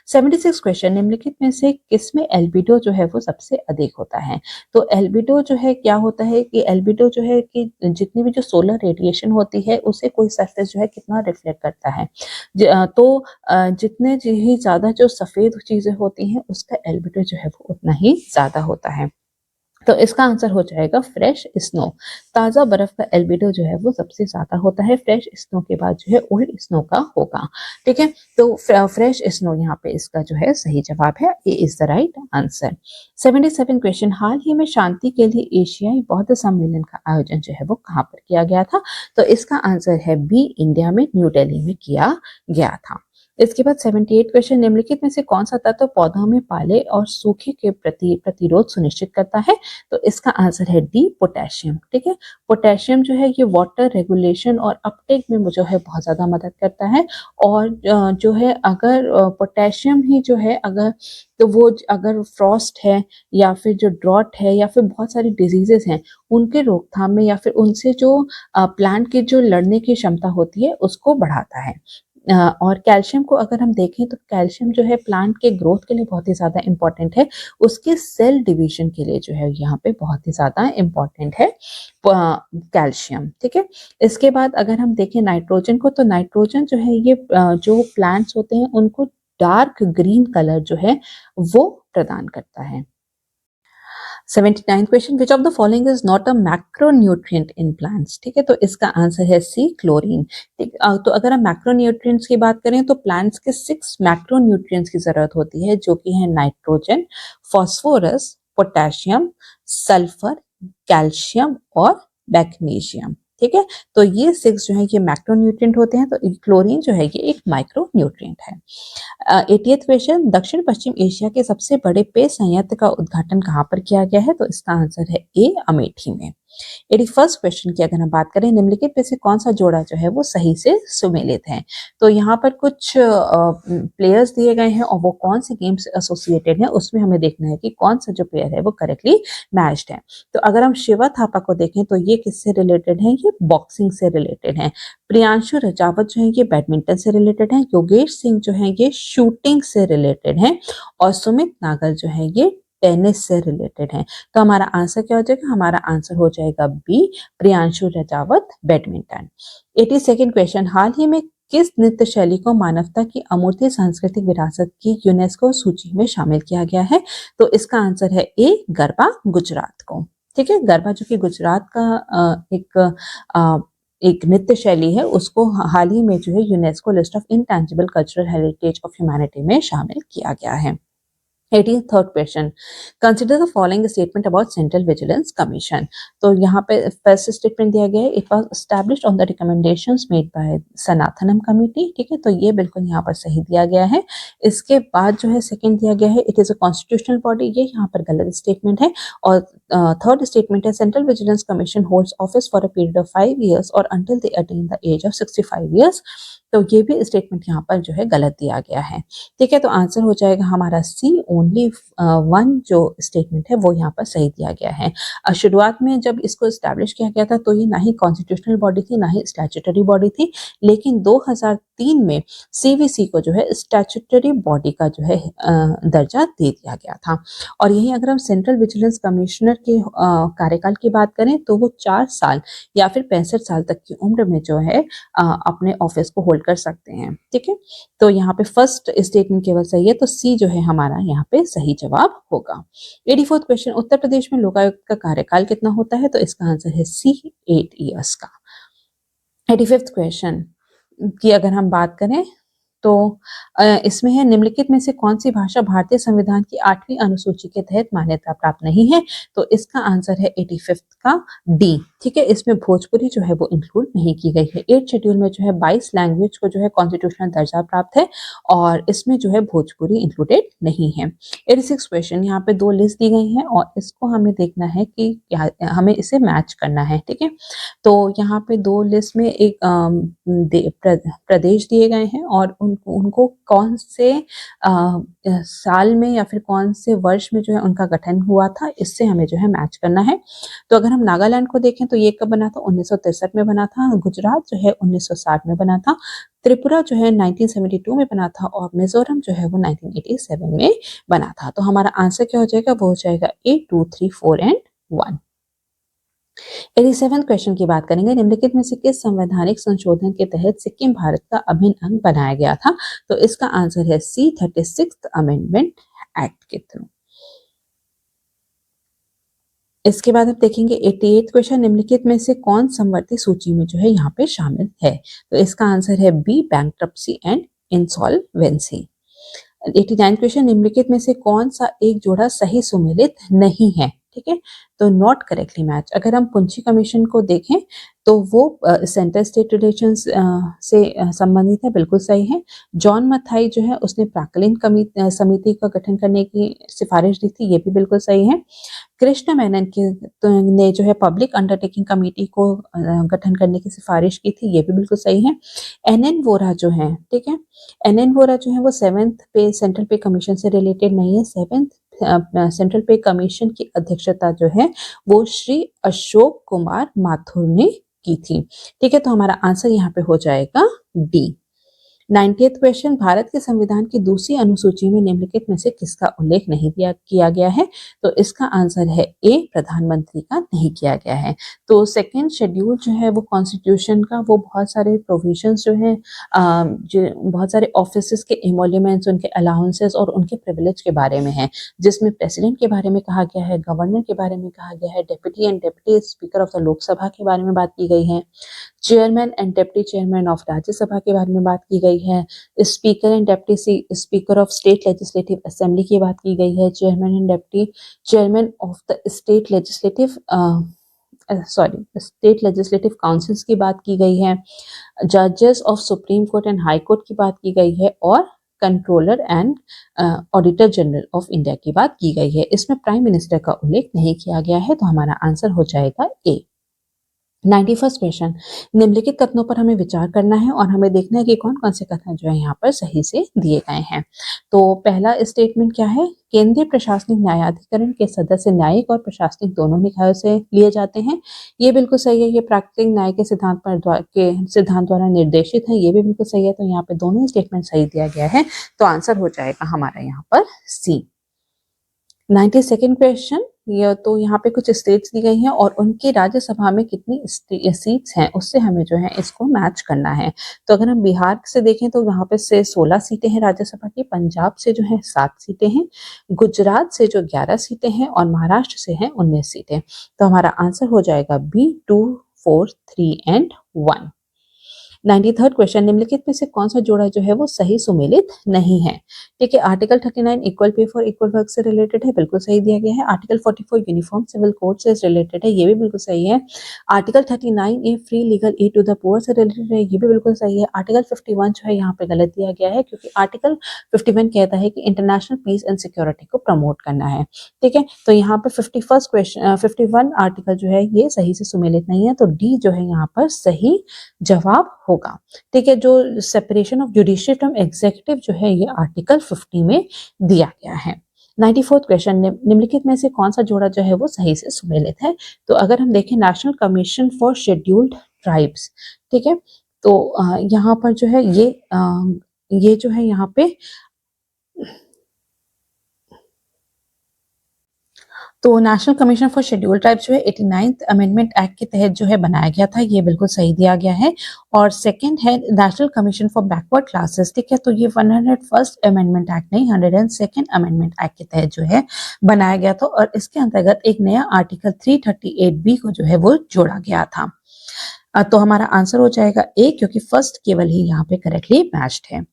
76 क्वेश्चन, निम्नलिखित में से किसमें एल्बिडो जो है वो सबसे अधिक होता है? तो एल्बिडो जो है क्या होता है कि एल्बिडो जो है कि जितनी भी जो सोलर रेडिएशन होती है उसे कोई सरफेस जो है कितना रिफ्लेक्ट करता है। जितने ही ज्यादा जो सफेद चीजें होती हैं उसका एल्बिडो जो है वो उतना ही ज्यादा होता है। तो इसका आंसर हो जाएगा फ्रेश स्नो। ताजा बर्फ का एल्बिडो जो है वो सबसे ज्यादा होता है, फ्रेश स्नो के बाद जो है ओल्ड स्नो का होगा। ठीक है, तो फ्रेश स्नो यहाँ पे इसका जो है सही जवाब है, A is the right answer. 77 question, हाल ही में शांति के लिए एशियाई बौद्ध सम्मेलन का आयोजन जो है वो कहाँ पर किया गया था? तो इसका आंसर है बी, इंडिया में न्यू दिल्ली में किया गया था। इसके बाद 78 क्वेश्चन, निम्नलिखित में से कौन सा तत्व पौधों में पाले और सूखे के प्रति प्रतिरोध सुनिश्चित करता है? तो इसका आंसर है डी, पोटेशियम। ठीक है, पोटेशियम जो है ये वाटर रेगुलेशन और अपटेक में जो है बहुत ज्यादा मदद करता है। और जो है अगर पोटेशियम ही जो है अगर तो वो अगर फ्रॉस्ट है या फिर जो ड्रॉट है या फिर बहुत सारी डिजीजेस हैं उनके रोकथाम में या फिर उनसे जो प्लांट की जो लड़ने की क्षमता होती है उसको बढ़ाता है। और कैल्शियम को अगर हम देखें तो कैल्शियम जो है प्लांट के ग्रोथ के लिए बहुत ही ज्यादा इंपॉर्टेंट है, उसके सेल डिवीजन के लिए जो है यहाँ पे बहुत ही ज्यादा इंपॉर्टेंट है कैल्शियम। ठीक है, इसके बाद अगर हम देखें नाइट्रोजन को, तो नाइट्रोजन जो है ये जो प्लांट्स होते हैं उनको डार्क ग्रीन कलर जो है वो प्रदान करता है। 79 question, which of the following is not a macronutrient in plants? ठीक है, तो इसका आंसर है सी, क्लोरीन। ठीक, तो अगर हम मैक्रोन्यूट्रिएंट्स की बात करें तो प्लांट्स के 6 मैक्रोन्यूट्रिएंट्स की जरूरत होती है जो कि है nitrogen, phosphorus, potassium, sulphur, calcium और मैग्नीशियम। ठीक है, तो ये 6 जो है ये मैक्रोन्यूट्रिएंट होते हैं, तो क्लोरीन जो है ये एक माइक्रोन्यूट्रिएंट है। 80th क्वेश्चन, दक्षिण पश्चिम एशिया के सबसे बड़े पेय संयंत्र का उद्घाटन कहाँ पर किया गया है? तो इसका आंसर है ए, अमेठी में। 81st क्वेश्चन की अगर हम बात करें, निम्नलिखित में से कौन सा जोड़ा जो है वो सही से सुमेलित है? तो यहाँ पर कुछ प्लेयर्स दिए गए हैं और वो कौन से गेम से एसोसिएटेड है उसमें हमें देखना है कि कौन सा जो प्लेयर है वो करेक्टली मैच्ड है। तो अगर हम शिवा थापा को देखें तो ये किससे रिलेटेड है? ये ये बॉक्सिंग से रिलेटेड हैं। प्रियांशु रजावत जो है ये बैडमिंटन से रिलेटेड हैं। योगेश सिंह जो है ये शूटिंग से रिलेटेड हैं और सुमित नागल जो है ये टेनिस से रिलेटेड हैं। तो हमारा आंसर क्या हो जाएगा? हमारा आंसर हो जाएगा B, Priyanshu Rajawat badminton. 82nd question, हाल ही में किस नृत्य शैली को मानवता की अमूर्त सांस्कृतिक विरासत की यूनेस्को सूची में शामिल किया गया है? तो इसका आंसर है ए, गरबा, गुजरात को। ठीक है, गरबा जो कि गुजरात का एक नृत्य शैली है, उसको हाल ही में जो है UNESCO list of intangible cultural heritage of humanity में शामिल किया गया है। 83rd question, consider the following statement about central vigilance commission. तो यहाँ पे फर्स्ट स्टेटमेंट दिया गया है, it was established on the recommendations made by Santhanam committee. ठीक है, तो ये बिल्कुल यहाँ पर सही दिया गया है। इसके बाद जो है सेकंड दिया गया है, it is a constitutional body, ये यहाँ पर गलत स्टेटमेंट है। और थर्ड स्टेटमेंट है, central vigilance commission holds office for a period of 5 years और until they attain the age of 65 years। तो ये भी स्टेटमेंट यहाँ पर जो है गलत दिया गया है। ठीक है, तो आंसर हो जाएगा हमारा सी, ओनली 1 जो स्टेटमेंट है वो यहाँ पर सही दिया गया है। शुरुआत में जब इसको एस्टैब्लिश किया गया था तो ये ना ही कॉन्स्टिट्यूशनल बॉडी थी, ना ही स्टैट्यूटरी बॉडी थी, लेकिन 2003 में सीवीसी को जो है स्टैट्यूटरी बॉडी का जो है दर्जा दे दिया गया था। और यही अगर हम सेंट्रल विजिलेंस कमिश्नर के कार्यकाल की बात करें तो वो 4 साल या फिर 65 साल तक की उम्र में जो है अपने ऑफिस को होल्ड कर सकते हैं। ठीक है, तो यहाँ पे फर्स्ट स्टेटमेंट केवल सही है, तो सी जो है हमारा यहाँ पे सही जवाब होगा। 84th क्वेश्चन, उत्तर प्रदेश में लोकायुक्त का कार्यकाल कितना होता है? तो इसका आंसर है सी, 8 years का। 85th क्वेश्चन की अगर हम बात करें तो इसमें है, निम्नलिखित में से कौन सी भाषा भारतीय संविधान की 8वीं अनुसूची के तहत मान्यता प्राप्त नहीं है? तो इसका आंसर है 85th का डी। ठीक है, इसमें भोजपुरी जो है वो इंक्लूड नहीं की गई है। 8th शेड्यूल में जो है 22 लैंग्वेज को जो है कॉन्स्टिट्यूशनल दर्जा प्राप्त है और इसमें जो है भोजपुरी इंक्लूडेड नहीं है। 86 क्वेश्चन, यहाँ पे 2 लिस्ट दी गई है और इसको हमें देखना है कि हमें इसे मैच करना है। ठीक है, तो यहाँ पे 2 लिस्ट में एक प्रदेश दिए गए हैं और उनको कौन से साल में या फिर कौन से वर्ष में जो है उनका गठन हुआ था, इससे हमें जो है मैच करना है। तो अगर हम नागालैंड को देखें तो ये कब बना था? 1963 में बना था। गुजरात जो है 1960 में बना था। त्रिपुरा जो है 1972 में बना था और मिजोरम जो है वो 1987 में बना था। तो हमारा आंसर क्या हो जाएगा? वो हो जाएगा A, 2, 3, 4 and 1। 87 क्वेश्चन की बात करेंगे, निम्नलिखित में से किस संवैधानिक संशोधन के तहत सिक्किम भारत का अभिन्न अंग बनाया गया था? तो इसका आंसर है सी, 36th अमेंडमेंट एक्ट के थ्रू। इसके बाद आप देखेंगे 88 क्वेश्चन, निम्नलिखित में से कौन समवर्ती सूची में जो है यहाँ पे शामिल है? तो इसका आंसर है B, bankruptcy and insolvency. 89 question, निम्नलिखित में से कौन सा एक जोड़ा सही सुमेलित नहीं है? ठीक है, तो नॉट करेक्टली मैच। अगर हम पुंछी कमीशन को देखें तो वो सेंटर स्टेट रिलेशंस से संबंधित है, बिल्कुल सही है। जॉन मथाई जो है उसने प्राक्कलीन समिति का गठन करने की सिफारिश दी थी, ये भी बिल्कुल सही है। कृष्ण मेनन ने जो है पब्लिक अंडरटेकिंग कमेटी को गठन करने की सिफारिश की थी, ये भी बिल्कुल सही है। एनएन वोरा जो है, ठीक है, एनएन वोरा जो है वो 7th पे सेंट्रल पे कमीशन से रिलेटेड नहीं है। 7th सेंट्रल पे कमीशन की अध्यक्षता जो है वो श्री अशोक कुमार माथुर ने की थी। ठीक है, तो हमारा आंसर यहाँ पे हो जाएगा डी। 90th क्वेश्चन, भारत के संविधान की दूसरी अनुसूची में निम्नलिखित में से किसका उल्लेख नहीं किया गया है? तो इसका आंसर है ए, प्रधानमंत्री का नहीं किया गया है। तो सेकंड शेड्यूल जो है वो कॉन्स्टिट्यूशन का, वो बहुत सारे प्रोविजंस जो है जो बहुत सारे ऑफिसेस के एमोल्यूमेंट्स, उनके अलाउंसेस और उनके प्रिविलेज के बारे में है, जिसमें प्रेसिडेंट के बारे में कहा गया है, गवर्नर के बारे में कहा गया है, deputy and deputy speaker of the Lok Sabha के बारे में बात की गई है, chairman and deputy chairman of Rajya Sabha के बारे में बात की गई है, speaker and deputy speaker of state legislative assembly की बात की गई है, chairman and deputy chairman of the state legislative councils की बात की गई है, जजेस of supreme court and high court की बात की गई है और controller and auditor general of India की बात की गई है। इसमें प्राइम मिनिस्टर का उल्लेख नहीं किया गया है, तो हमारा आंसर हो जाएगा ए। 91st क्वेश्चन, निम्नलिखित कथनों पर हमें विचार करना है और हमें देखना है कि कौन कौन से कथन जो है यहाँ पर सही से दिए गए हैं। तो पहला स्टेटमेंट क्या है, केंद्रीय प्रशासनिक न्यायाधिकरण के सदस्य न्यायिक और प्रशासनिक दोनों निकायों से लिए जाते हैं। ये बिल्कुल सही है, ये प्राकृतिक न्याय के सिद्धांत द्वारा निर्देशित है, ये भी बिल्कुल सही है। तो यहाँ पे दोनों स्टेटमेंट सही दिया गया है, तो आंसर हो जाएगा हमारा यहाँ पर सी। 92nd क्वेश्चन, ये तो यहाँ पे कुछ स्टेट्स दी गई हैं और उनकी राज्यसभा में कितनी सीट्स हैं उससे हमें जो है इसको मैच करना है। तो अगर हम बिहार से देखें तो वहाँ पे से 16 सीटें हैं राज्यसभा की, पंजाब से जो है 7 सीटें हैं, गुजरात से जो 11 सीटें हैं और महाराष्ट्र से हैं 19 सीटें। तो हमारा आंसर हो जाएगा बी 2, 4, 3 एंड 1। 93rd क्वेश्चन, निम्नलिखित में से कौन सा जोड़ा जो है वो सही सुमेलित नहीं है। ठीक है, article 39 equal pay for equal work से रिलेटेड है, बिल्कुल सही दिया गया है। आर्टिकल 44 यूनिफॉर्म सिविल कोड से रिलेटेड है, ये भी बिल्कुल सही है। Article 39 A free legal aid to the poor से रिलेटेड है, ये भी बिल्कुल सही है। आर्टिकल 51 जो है यहाँ पे गलत दिया गया है, क्योंकि आर्टिकल 51 कहता है कि इंटरनेशनल पीस एंड सिक्योरिटी को प्रमोट करना है। ठीक है, तो यहाँ पे 51 आर्टिकल जो है ये सही से सुमेलित नहीं है, तो डी जो है यहाँ पर सही जवाब होगा। ठीक है, जो separation of judicial from executive जो है ये आर्टिकल 50 में दिया गया है। 94th क्वेश्चन, निम्नलिखित में से कौन सा जोड़ा जो है वो सही से सुमेलित है। तो अगर हम देखें national commission for scheduled tribes, ठीक है, तो यहाँ पर जो है ये जो है यहाँ पे तो national commission for schedule tribes जो है 89th अमेंडमेंट एक्ट के तहत जो है बनाया गया था, ये बिल्कुल सही दिया गया है। और सेकंड है national commission for backward classes, ठीक है, तो ये 101st अमेंडमेंट एक्ट नहीं 102nd अमेंडमेंट एक्ट के तहत जो है बनाया गया था और इसके अंतर्गत एक नया आर्टिकल 338B को जो है वो जोड़ा गया था। तो हमारा आंसर हो जाएगा ए, क्योंकि फर्स्ट केवल ही यहाँ पे करेक्टली मैच्ड है।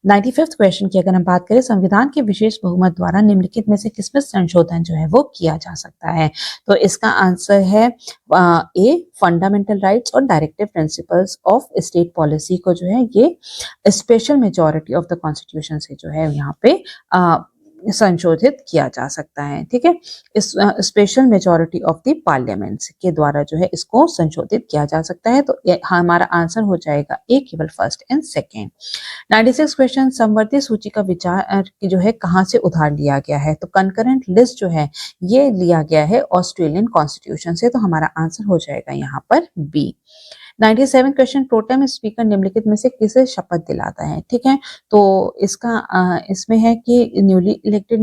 95th क्वेश्चन की अगर हम बात करें, संविधान के विशेष बहुमत द्वारा निम्नलिखित में से किसमें संशोधन जो है वो किया जा सकता है। तो इसका आंसर है ए, फंडामेंटल राइट्स और directive principles of state policy को जो है ये special majority of the constitution से जो है यहाँ पे संशोधित किया जा सकता है। ठीक है, इस special majority of the parliament के द्वारा जो है इसको संशोधित किया जा सकता है। तो हमारा आंसर हो जाएगा ए, केवल फर्स्ट एंड सेकेंड। 96 क्वेश्चन, समवर्ती सूची का विचार जो है कहाँ से उधार लिया गया है। तो कंकरेंट लिस्ट जो है ये लिया गया है ऑस्ट्रेलियन कॉन्स्टिट्यूशन से, तो हमारा आंसर हो जाएगा यहाँ पर बी। 97 क्वेश्चन, प्रोटेम स्पीकर निम्नलिखित में से किसे शपथ दिलाता है। ठीक है, तो इसमें है कि न्यूली इलेक्टेड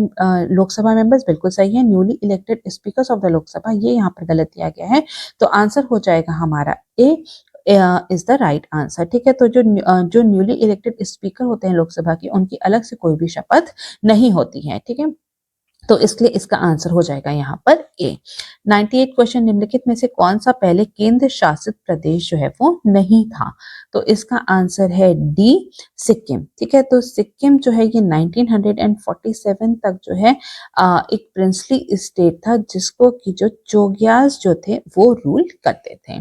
लोकसभा मेंबर्स, बिल्कुल सही है। Newly elected speakers of the Lok Sabha, ये यहाँ पर गलत दिया गया है, तो आंसर हो जाएगा हमारा ए इज द राइट आंसर। ठीक है, तो जो न्यूली इलेक्टेड स्पीकर होते हैं लोकसभा की, उनकी अलग से कोई भी शपथ नहीं होती है। ठीक है, तो इसलिए इसका आंसर हो जाएगा यहाँ पर ए। 98 क्वेश्चन, निम्नलिखित में से कौन सा पहले केंद्र शासित प्रदेश जो है वो नहीं था। तो इसका आंसर है डी, सिक्किम। ठीक है, तो सिक्किम जो है ये 1947 तक जो है एक प्रिंसली स्टेट था, जिसको कि जो चोग्यास जो थे वो रूल करते थे।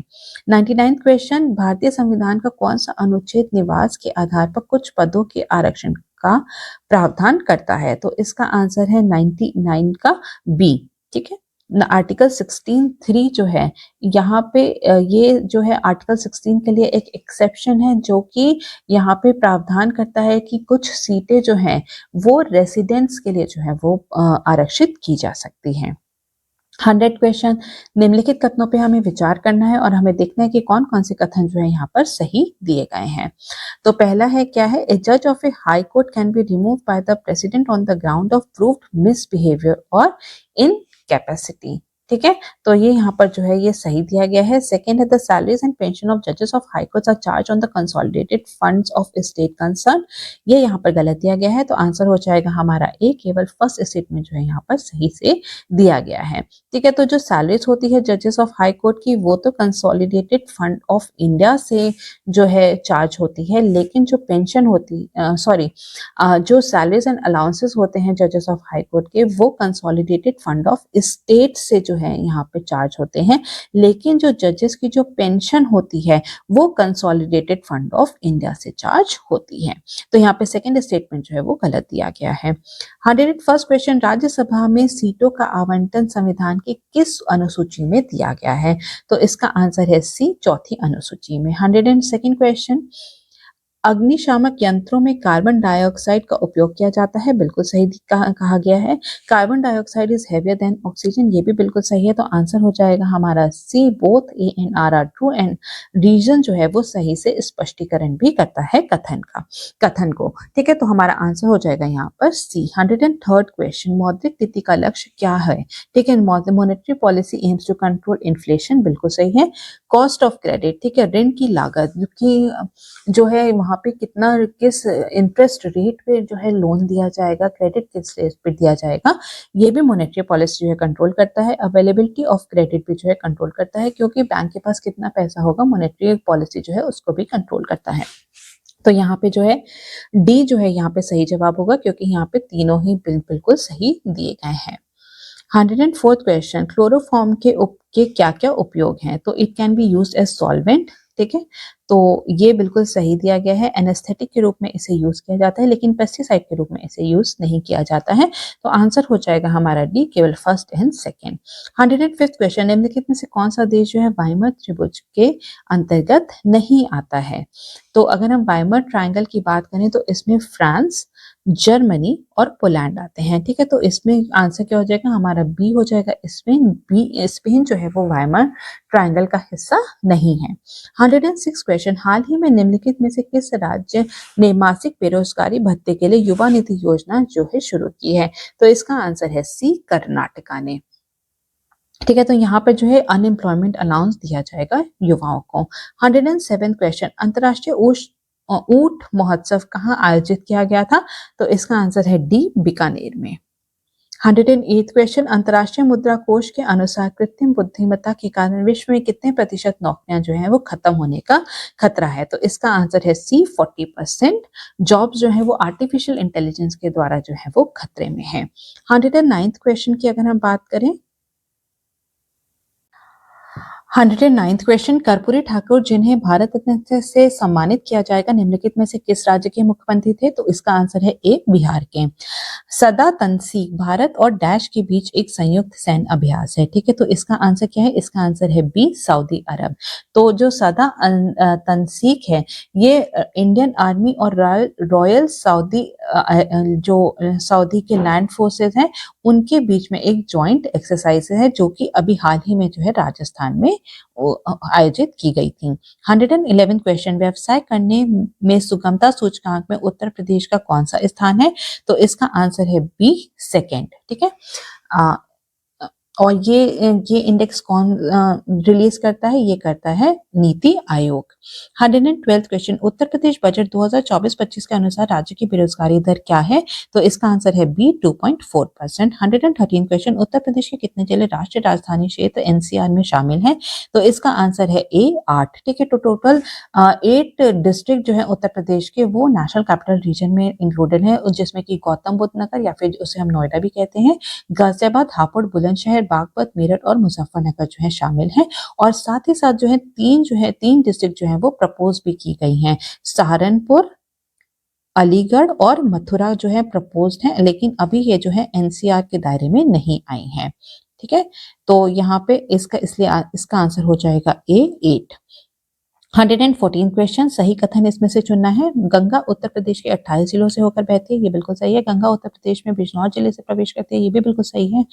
99 क्वेश्चन, भारतीय संविधान का कौन सा अनुच्छेद निवास के आधार पर कुछ पदों के आरक्षण का प्रावधान करता है। तो इसका आंसर है 99 का बी। ठीक है, आर्टिकल 16(3) जो है यहाँ पे ये जो है आर्टिकल 16 के लिए एक एक्सेप्शन है, जो कि यहाँ पे प्रावधान करता है कि कुछ सीटें जो हैं वो रेसिडेंट्स के लिए जो है वो आरक्षित की जा सकती हैं। 100 क्वेश्चन, निम्नलिखित कथनों पे हमें विचार करना है और हमें देखना है कि कौन कौन से कथन जो है यहाँ पर सही दिए गए हैं। तो पहला है क्या है, ए जज of A high court can be remove by the president on the ground of proved misbehaviour और इनकैपेसिटी। ठीक है, तो ये यहाँ पर जो है ये सही दिया गया है। सेकेंड है, the salaries and pension of जजेस of high courts are charge on the consolidated funds of state concern, ये यहाँ पर गलत दिया गया है, तो आंसर हो जाएगा हमारा ए, केवल फर्स्ट स्टेटमेंट जो है यहाँ पर सही से दिया गया है। ठीक है, तो जो सैलरीज होती है जजेस ऑफ हाई कोर्ट की, वो तो कंसोलिडेटेड फंड ऑफ इंडिया से जो है चार्ज होती है, लेकिन जो पेंशन होती जो सैलरीज एंड अलाउंसेस होते हैं जजेस ऑफ हाई कोर्ट के, वो कंसोलिडेटेड फंड ऑफ स्टेट से जो जो है यहाँ पे चार्ज होते हैं, लेकिन जो जजेस की जो पेंशन होती है वो कंसोलिडेटेड फंड ऑफ इंडिया से चार्ज होती है। तो यहाँ पे सेकंड स्टेटमेंट जो है वो गलत दिया गया है। 101st क्वेश्चन, राज्यसभा में सीटों का आवंटन संविधान की किस अनुसूची में दिया गया है? तो इसका आंसर है सी, चौथी अनुसूची में। 102nd क्वेश्चन, अग्निशामक यंत्रों में कार्बन डाइऑक्साइड का उपयोग किया जाता है, बिल्कुल सही कहा गया है। Carbon dioxide is heavier than oxygen, ये भी बिल्कुल सही है। तो आंसर हो जाएगा हमारा C, both A and R are true, and reason जो है वो सही से स्पष्टीकरण भी करता है कथन को। ठीक है, तो हमारा आंसर हो जाएगा यहाँ पर सी। 103rd क्वेश्चन, मौद्रिक नीति का लक्ष्य क्या है? ठीक है, monetary policy aims to control inflation, बिल्कुल सही है। कॉस्ट ऑफ क्रेडिट, ठीक है, ऋण की लागत की जो है वहां पे किस इंटरेस्ट रेट पे जो है लोन दिया जाएगा, क्रेडिट किस रेट पे दिया जाएगा, ये भी मॉनेटरी पॉलिसी जो है कंट्रोल करता है। अवेलेबिलिटी ऑफ क्रेडिट भी जो है कंट्रोल करता है, क्योंकि बैंक के पास कितना पैसा होगा, मॉनेटरी पॉलिसी जो है उसको भी कंट्रोल करता है। तो यहाँ पे जो है डी जो है यहाँ पे सही जवाब होगा, क्योंकि यहाँ पे तीनों ही बिल्कुल सही दिए गए हैं। 104th क्वेश्चन, क्लोरोफॉर्म के क्या क्या उपयोग हैं? तो it can be used as solvent, ठीक है, तो ये बिल्कुल सही दिया गया है। एनेस्थेटिक के रूप में इसे यूज किया जाता है, लेकिन पेस्टिसाइड के रूप में इसे यूज नहीं किया जाता है। तो आंसर हो जाएगा हमारा डी, केवल first and second. 105th question, निम्नलिखित में से कौन सा देश जो है वाइमर त्रिभुज के अंतर्गत नहीं आता है? तो अगर हम वाइमर ट्रायंगल की बात करें तो इसमें फ्रांस, जर्मनी और पोलैंड आते हैं। ठीक है, तो इसमें आंसर क्या हो जाएगा हमारा बी हो जाएगा। स्पेन जो है वो वाइमर ट्रायंगल का हिस्सा नहीं है। 106 क्वेश्चन, हाल ही में निम्नलिखित में से किस राज्य ने मासिक बेरोजगारी भत्ते के लिए युवा निधि योजना जो है शुरू की है? तो इसका आंसर है सी, कर्नाटका ने। ठीक है, तो यहाँ पर जो है अनएम्प्लॉयमेंट अलाउंस दिया जाएगा युवाओं को। 107 क्वेश्चन, अंतर्राष्ट्रीय ऊंट महोत्सव कहाँ आयोजित किया गया था? तो इसका आंसर है डी, बीकानेर में। 108 क्वेश्चन, अंतर्राष्ट्रीय मुद्रा कोष के अनुसार कृत्रिम बुद्धिमत्ता के कारण विश्व में कितने प्रतिशत नौकरियां जो है वो खत्म होने का खतरा है? तो इसका आंसर है सी, 40% जॉब्स जो है वो आर्टिफिशियल इंटेलिजेंस के द्वारा जो है वो खतरे में है। 109th क्वेश्चन की अगर हम बात करें, 109th क्वेश्चन, कर्पूरी ठाकुर जिन्हें भारत रत्न से सम्मानित किया जाएगा निम्नलिखित में से किस राज्य के मुख्यमंत्री थे? तो इसका आंसर है ए, बिहार के। सदा तनसीक भारत और डैश के बीच एक संयुक्त सैन्य अभ्यास है। ठीक है, तो इसका आंसर क्या है? इसका आंसर है बी, सऊदी अरब। तो जो सदा तनसीक है ये इंडियन आर्मी और रॉयल सऊदी जो सऊदी के लैंड फोर्सेस हैं उनके बीच में एक जॉइंट एक्सरसाइज है, जो कि अभी हाल ही में जो है राजस्थान में आयोजित की गई थी। 111 क्वेश्चन, व्यवसाय करने में सुगमता सूचकांक में उत्तर प्रदेश का कौन सा स्थान है? तो इसका आंसर है बी, सेकंड। ठीक है, और ये इंडेक्स कौन रिलीज करता है? ये करता है नीति आयोग। 112 क्वेश्चन, उत्तर प्रदेश बजट 2024-25 के अनुसार राज्य की बेरोजगारी दर क्या है? तो इसका आंसर है बी, 2.4%। 113 क्वेश्चन, उत्तर प्रदेश के कितने जिले राष्ट्रीय राजधानी क्षेत्र एनसीआर में शामिल हैं? तो इसका आंसर है ए, 8। ठीक है, तो टोटल 8 डिस्ट्रिक्ट जो है उत्तर प्रदेश के वो नेशनल कैपिटल रीजन में इंक्लूडेड है, जिसमें कि गौतम बुद्ध नगर या फिर उसे हम नोएडा भी कहते हैं, गाजियाबाद, हापुड़, बुलंदशहर, बागपत, मेरठ और मुजफ्फरनगर जो है शामिल हैं। और साथ ही साथ जो है तीन डिस्ट्रिक्ट जो है वो प्रपोज भी की गई हैं, सहारनपुर, अलीगढ़ और मथुरा जो है प्रपोज्ड हैं, लेकिन अभी ये जो है एनसीआर के दायरे में नहीं आई हैं। ठीक है, तो यहाँ पे इसका आंसर हो जाएगा ए, 8। 114 क्वेश्चन, सही कथन इसमें से चुनना है। गंगा उत्तर प्रदेश के 28 जिलों से होकर बहती है, ये बिल्कुल सही है। गंगा उत्तर प्रदेश में बिजनौर जिले से प्रवेश करती है, ये भी बिल्कुल सही है।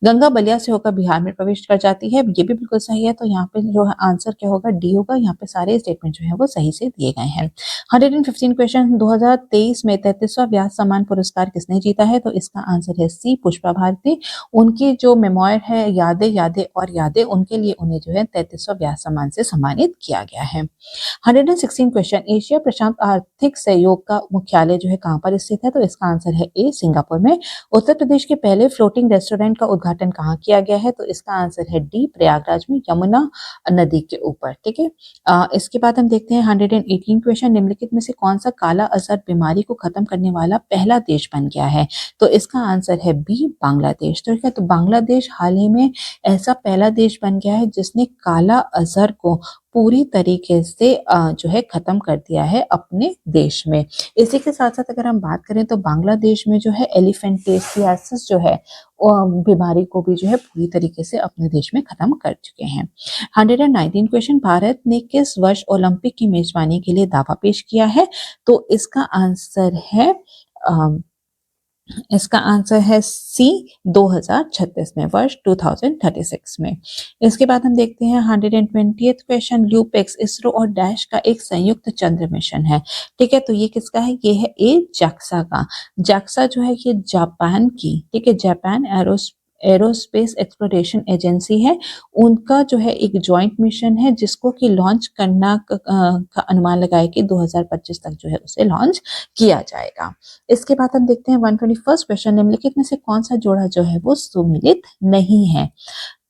गंगा बलिया से होकर बिहार में प्रवेश कर जाती है, ये भी बिल्कुल सही है। तो यहाँ पे जो आंसर क्या होगा? डी होगा। यहाँ पे सारे स्टेटमेंट जो है वो सही से दिए गए हैं। 115 क्वेश्चन, 2023 में 33वां व्यास सम्मान पुरस्कार किसने जीता है? तो इसका आंसर है सी, पुष्पा भारती। उनकी जो मेमोयर है यादें यादें और यादें, उनके लिए उन्हें जो है 33वां व्यास सम्मान से सम्मानित किया गया है। 116 क्वेश्चन, एशिया प्रशांत आर्थिक सहयोग का मुख्यालय जो है कहाँ पर स्थित है? तो इसका आंसर है ए, सिंगापुर में। उत्तर प्रदेश के पहले फ्लोटिंग रेस्टोरेंट का उद्घाटन कहाँ किया गया है? तो इसका आंसर है डी, प्रयागराज में, यमुना नदी के ऊपर। ठीक है, इसके बाद हम देखते हैं 118 क्वेश्चन, निम्नलिखित में से कौन सा काला अजहर बीमारी को खत्म करने वाला पहला देश बन गया है? तो इसका आंसर है बी, बांग्लादेश। तो ठीक है, तो बांग्लादेश हाल ही में ऐसा पहला देश बन गया है जिसने काला अजहर को पूरी तरीके से जो है खत्म कर दिया है अपने देश में। इसी के साथ साथ अगर हम बात करें तो बांग्लादेश में जो है एलिफेंटियासिस जो है बीमारी को भी जो है पूरी तरीके से अपने देश में खत्म कर चुके हैं। 119 क्वेश्चन, भारत ने किस वर्ष ओलंपिक की मेजबानी के लिए दावा पेश किया है? तो इसका आंसर है सी, 2036 में, वर्ष 2036 में। इसके बाद हम देखते हैं 120th क्वेश्चन, ल्यूपेक्स इसरो और डैश का एक संयुक्त चंद्र मिशन है। ठीक है, तो ये किसका है? ये है ए, जैक्सा का। जैक्सा जो है ये जापान की, ठीक है, जापान एरोस्पेस एक्सप्लोरेशन एजेंसी है, उनका जो है एक जॉइंट मिशन है जिसको कि लॉन्च करना का अनुमान लगाया कि 2025 तक जो है उसे लॉन्च किया जाएगा। इसके बाद हम देखते हैं 121st क्वेश्चन, निम्नलिखित में से कौन सा जोड़ा जो है वो सुमेलित नहीं है?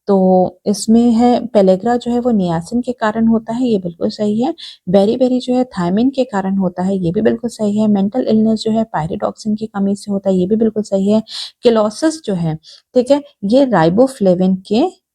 तो इसमें है पेलेग्रा जो है वो नियासिन के कारण होता है, ये बिल्कुल सही है। बेरी जो है थायमिन के कारण होता है, ये भी बिल्कुल सही है। मेंटल इलनेस जो है पायरिडॉक्सिन की कमी से होता है, ये भी बिल्कुल सही है। किलोसिस जो है, ठीक है, ये राइबोफ्लेविन के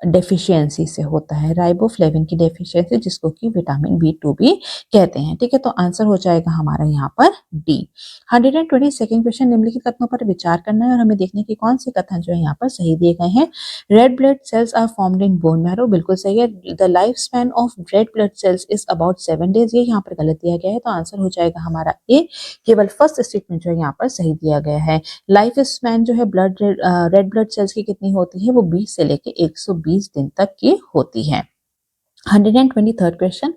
डेफिशिएंसी से होता है, राइबोफ्लेविन की डेफिशिएंसी, जिसको कि विटामिन B2 भी कहते हैं। ठीक है, तो आंसर हो जाएगा हमारा यहाँ पर डी। 122nd क्वेश्चन, निम्नलिखित कथनों पर विचार करना है और हमें देखने की कौन से कथन जो है यहाँ पर सही दिए गए हैं। Red blood cells are formed in bone marrow, बिल्कुल सही है। The life span of red blood cells is about 7 days, ये यहाँ पर गलत दिया गया है, तो आंसर हो जाएगा हमारा ए, केवल फर्स्ट स्टेटमेंट जो है यहाँ पर सही दिया गया है। लाइफ स्पैन जो है रेड ब्लड सेल्स की कितनी होती है? वो 20 से लेके 120 दिन तक की होती है। 123rd क्वेश्चन,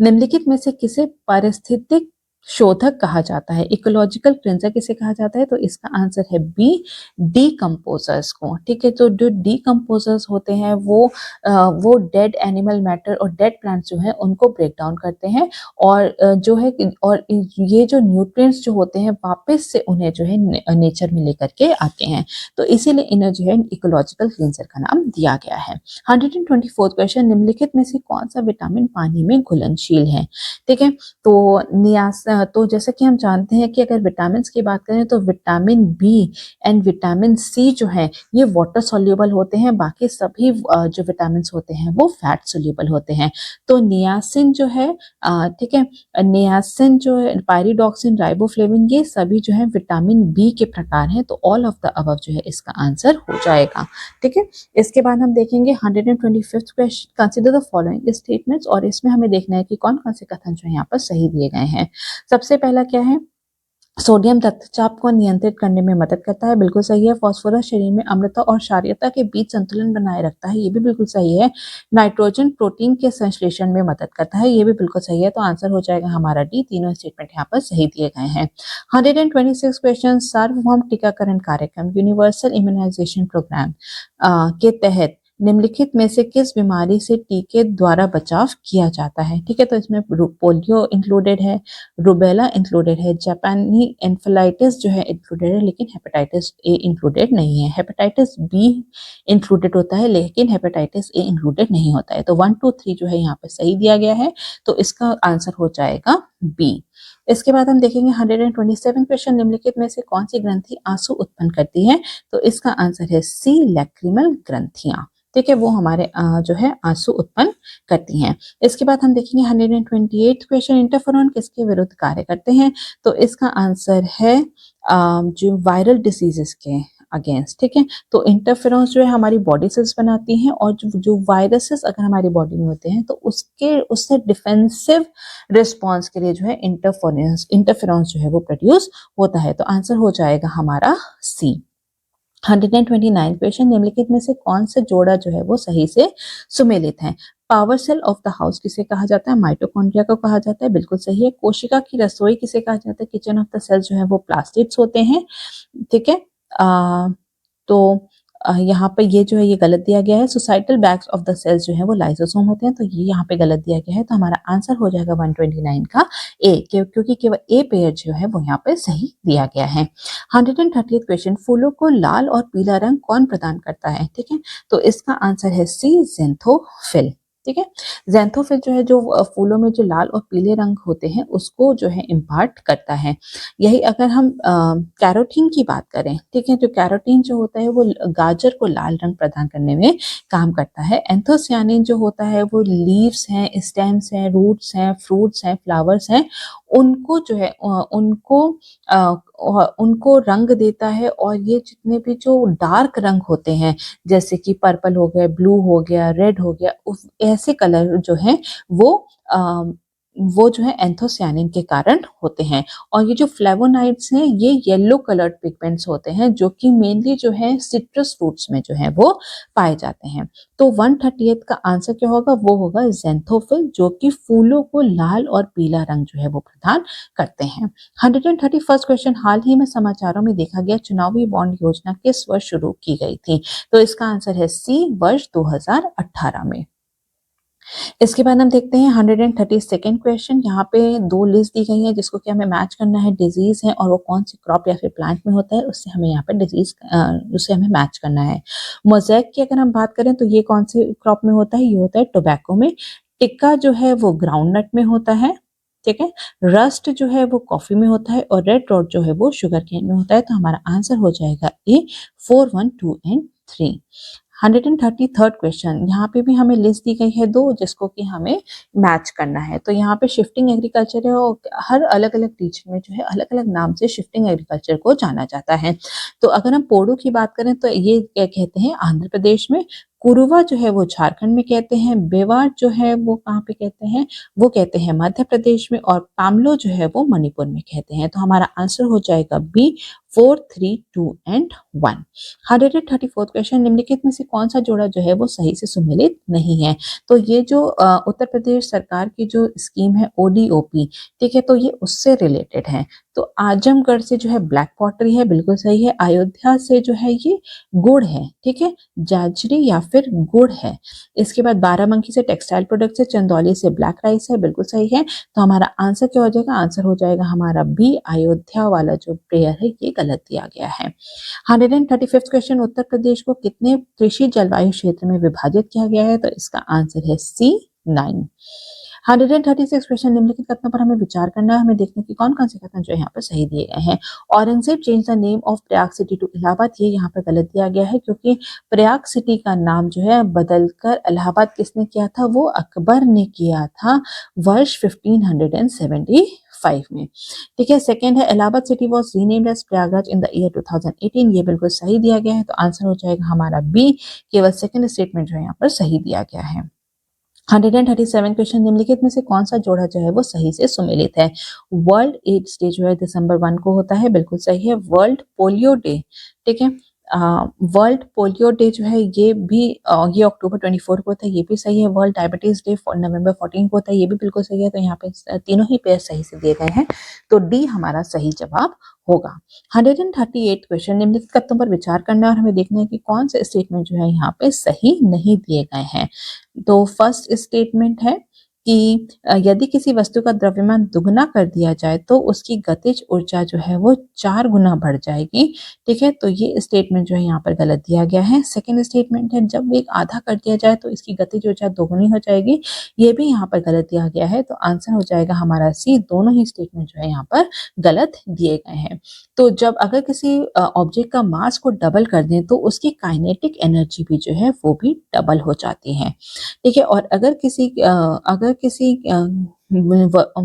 निम्नलिखित में से किसे पारिस्थितिक शोधक कहा जाता है? इकोलॉजिकल क्लिंजर किसे कहा जाता है? तो इसका आंसर है बी, डीकम्पोजर्स को। ठीक है, तो जो डीकम्पोजर्स होते हैं वो डेड एनिमल मैटर और डेड प्लांट्स जो है उनको ब्रेक डाउन करते हैं और जो है और ये जो न्यूट्रिएंट्स जो होते हैं वापस से उन्हें जो है नेचर में लेकर के आते हैं, तो इसीलिए इन्हें जो है इकोलॉजिकल क्लिंजर का नाम दिया गया है। 124th क्वेश्चन, निम्नलिखित में से कौन सा विटामिन पानी में घुलनशील है? ठीक है, तो जैसे कि हम जानते हैं कि अगर विटामिन की बात करें तो vitamin B and vitamin C जो है ये वाटर सोल्यूबल होते हैं, बाकी सभी जो विटामिन होते हैं वो फैट सोल्यूबल होते हैं। तो नियासिन जो है, ठीक है, नियासिन जो है, पायरिडॉक्सिन, राइबोफ्लेविन, ये सभी जो है विटामिन बी के प्रकार हैं, तो ऑल ऑफ द अबव जो है इसका आंसर हो जाएगा। ठीक है, इसके बाद हम देखेंगे 125th question, consider the following statements, और इसमें हमें देखना है कि कौन कौन से कथन जो है यहाँ पर सही दिए गए हैं। सबसे पहला क्या है? सोडियम रक्तचाप को नियंत्रित करने में मदद करता है, बिल्कुल सही है। फास्फोरस शरीर में अम्लता और क्षारीयता के बीच संतुलन बनाए रखता है, ये भी बिल्कुल सही है। नाइट्रोजन प्रोटीन के संश्लेषण में मदद करता है, ये भी बिल्कुल सही है, तो आंसर हो जाएगा हमारा डी। तीनों स्टेटमेंट यहाँ पर सही दिए गए हैं। 126 क्वेश्चन, सार्वभौम टीकाकरण कार्यक्रम यूनिवर्सल इम्यूनाइजेशन प्रोग्राम के तहत निम्नलिखित में से किस बीमारी से टीके द्वारा बचाव किया जाता है? ठीक है, तो इसमें पोलियो इंक्लूडेड है, रुबेला इंक्लूडेड है, जापानी एन्फेलाइटिस जो है इंक्लूडेड है, लेकिन हेपेटाइटिस ए इंक्लूडेड नहीं है। हेपेटाइटिस बी इंक्लूडेड होता है लेकिन हेपेटाइटिस ए इंक्लूडेड नहीं होता है। तो 1, 2, 3 जो है यहाँ पे सही दिया गया है, तो इसका आंसर हो जाएगा बी। इसके बाद हम देखेंगे 127 क्वेश्चन, निम्नलिखित में से कौन सी ग्रंथि आंसू उत्पन्न करती है? तो इसका आंसर है सी, लैक्रिमल ग्रंथियां। ठीक है, वो हमारे जो है आंसू उत्पन्न करती हैं। इसके बाद हम देखेंगे 128 क्वेश्चन, इंटरफेरॉन किसके विरुद्ध कार्य करते हैं? तो इसका आंसर है जो वायरल डिसीजेस के अगेंस्ट। ठीक है, तो इंटरफेरॉन्स जो है हमारी बॉडी सेल्स बनाती हैं और जो वायरसेस अगर हमारी बॉडी में होते हैं तो उससे डिफेंसिव रिस्पॉन्स के लिए जो है इंटरफेरॉन्स जो है वो प्रोड्यूस होता है, तो आंसर हो जाएगा हमारा सी। 129 क्वेश्चन, निम्नलिखित में से कौन सा जोड़ा जो है वो सही से सुमेलित है? Power sale of the house किसे कहा जाता है? माइटोकॉन्ड्रिया को कहा जाता है, बिल्कुल सही है। कोशिका की रसोई किसे कहा जाता है? किचन ऑफ द सेल जो है वो प्लास्टिड्स होते हैं। ठीक है, तो यहाँ पे ये जो है ये गलत दिया गया है। Suicidal bags of the cells जो है वो लाइसोसोम होते हैं, तो ये यहाँ पे गलत दिया गया है। तो हमारा आंसर हो जाएगा 129 का ए, क्योंकि केवल ए पेयर जो है वो यहाँ पे सही दिया गया है। 130th क्वेश्चन, फूलों को लाल और पीला रंग कौन प्रदान करता है? ठीक है, तो इसका आंसर है सी, ज़ैंथोफिल। ठीक है, ज़ैंथोफिल जो है जो फूलों में जो लाल और पीले रंग होते हैं उसको जो है इम्पार्ट करता है। यही अगर हम कैरोटीन की बात करें, ठीक है, जो कैरोटीन जो होता है वो गाजर को लाल रंग प्रदान करने में काम करता है। एंथोसियानिन जो होता है वो लीव्स हैं, स्टेम्स हैं, रूट्स हैं, फ्रूट्स हैं, फ्लावर्स हैं, उनको जो है उनको रंग देता है। और ये जितने भी जो डार्क रंग होते हैं जैसे कि पर्पल हो गया, ब्लू हो गया, रेड हो गया, उस ऐसे कलर जो है वो वो जो है एंथोसियानिन के कारण होते हैं। और ये जो फ्लेवोनाइड्स हैं ये येलो कलर्ड पिगमेंट्स होते हैं जो कि मेनली जो है सिट्रस फ्रूट्स में जो है वो पाए जाते हैं। तो 130th का आंसर क्या होगा? वो होगा ज़ैंथोफिल, जो कि फूलों को लाल और पीला रंग जो है वो प्रदान करते हैं। 131st क्वेश्चन, हाल ही में समाचारों में देखा गया चुनावी बॉन्ड योजना किस वर्ष शुरू की गई थी? तो इसका आंसर है सी, वर्ष 2018 में। इसके बाद हम देखते हैं 132nd क्वेश्चन। यहाँ पे दो लिस्ट दी गई है जिसको कि हमें मैच करना है, डिजीज है और वो कौन सी क्रॉप या फिर प्लांट में होता है, उससे हमें यहाँ पे डिजीज उससे हमें मैच करना है। मोज़ेक की अगर हम बात करें तो ये कौन से क्रॉप में होता है? ये होता है टोबैको में। टिक्का जो है वो ग्राउंडनट में होता है। ठीक है, रस्ट जो है वो कॉफी में होता है और रेड रॉड जो है वो शुगर केन में होता है। तो हमारा आंसर हो जाएगा ए, 4, 1, 2 एंड 3। 133rd क्वेश्चन, यहाँ पे भी हमें लिस्ट दी गई है दो जिसको कि हमें मैच करना है। तो यहाँ पे शिफ्टिंग एग्रीकल्चर है और हर अलग अलग रीजन में जो है अलग अलग नाम से शिफ्टिंग एग्रीकल्चर को जाना जाता है। तो अगर हम पोडो की बात करें तो ये क्या कहते हैं? आंध्र प्रदेश में। कुरुवा जो है वो झारखंड में कहते हैं। बेवार जो है वो कहाँ पे कहते हैं? वो कहते हैं मध्य प्रदेश में। और पामलो जो है वो मणिपुर में कहते हैं। तो हमारा आंसर हो जाएगा बी, 4, 3, 2 एंड 1। 134th क्वेश्चन, निम्नलिखित में से कौन सा जोड़ा जो है वो सही से सुमेलित नहीं है? तो ये जो उत्तर प्रदेश सरकार की जो स्कीम है ओडीओपी, ठीक है, तो ये उससे रिलेटेड है। तो आजमगढ़ से जो है ब्लैक पॉटरी है, बिल्कुल सही है। अयोध्या से जो है ये गुड़ है, ठीक है, जाजरी या फिर गुड़ है। इसके बाद बाराबंकी से टेक्सटाइल प्रोडक्ट है, चंदौली से ब्लैक राइस है, बिल्कुल सही है। तो हमारा आंसर क्या हो जाएगा? आंसर हो जाएगा हमारा बी, अयोध्या वाला जो प्रेयर है ये गलत दिया गया है। 135th क्वेश्चन, उत्तर प्रदेश को कितने कृषि जलवायु क्षेत्र में विभाजित किया गया है? तो इसका आंसर है सी, 9। 136 क्वेश्चन, निम्नलिखित कथनों पर हमें विचार करना है। हमें देखने की कौन कौन से कथन जो है यहाँ पर सही दिए गए हैं। Aurangzeb change the name of Prayag city to Allahabad, ये यहाँ पर गलत दिया गया है क्योंकि प्रयाग सिटी का नाम जो है बदलकर इलाहाबाद किसने किया था? वो अकबर ने किया था वर्ष 1575 में। ठीक है, सेकेंड है Allahabad city was renamed as Prayagraj in the year 2018, ये बिल्कुल सही दिया गया है। तो आंसर हो जाएगा हमारा बी, केवल सेकेंड स्टेटमेंट जो है यहाँ पर सही दिया गया है। 137 क्वेश्चन, निम्नलिखित में से कौन सा जोड़ा जो है वो सही से सुमेलित है? वर्ल्ड एड्स डे जो है दिसंबर 1 को होता है, बिल्कुल सही है। वर्ल्ड पोलियो डे, ठीक है, वर्ल्ड पोलियो डे जो है ये भी ये अक्टूबर 24 को होता है, ये भी सही है। वर्ल्ड डायबिटीज डे नवंबर 14 को होता है, ये भी बिल्कुल सही है। तो यहाँ पे तीनों ही पेयर सही से दिए गए हैं, तो डी हमारा सही जवाब होगा। 138 क्वेश्चन, निम्नलिखित कथनों पर विचार करना है और हमें देखना है कि कौन से स्टेटमेंट जो है यहाँ पे सही नहीं दिए गए हैं। तो फर्स्ट स्टेटमेंट है कि यदि किसी वस्तु का द्रव्यमान दुगना कर दिया जाए तो उसकी गतिज ऊर्जा जो है वो 4 गुना बढ़ जाएगी। ठीक है, तो ये स्टेटमेंट जो है यहाँ पर गलत दिया गया है। सेकंड स्टेटमेंट है जब वेग आधा कर दिया जाए तो इसकी गतिज ऊर्जा दोगुनी हो जाएगी, ये भी यहाँ पर गलत दिया गया है। तो आंसर हो जाएगा हमारा सी, दोनों ही स्टेटमेंट जो है यहाँ पर गलत दिए गए हैं। तो जब अगर किसी ऑब्जेक्ट का मास को डबल कर दें तो उसकी काइनेटिक एनर्जी भी जो है वो भी डबल हो जाती है। ठीक है, और अगर किसी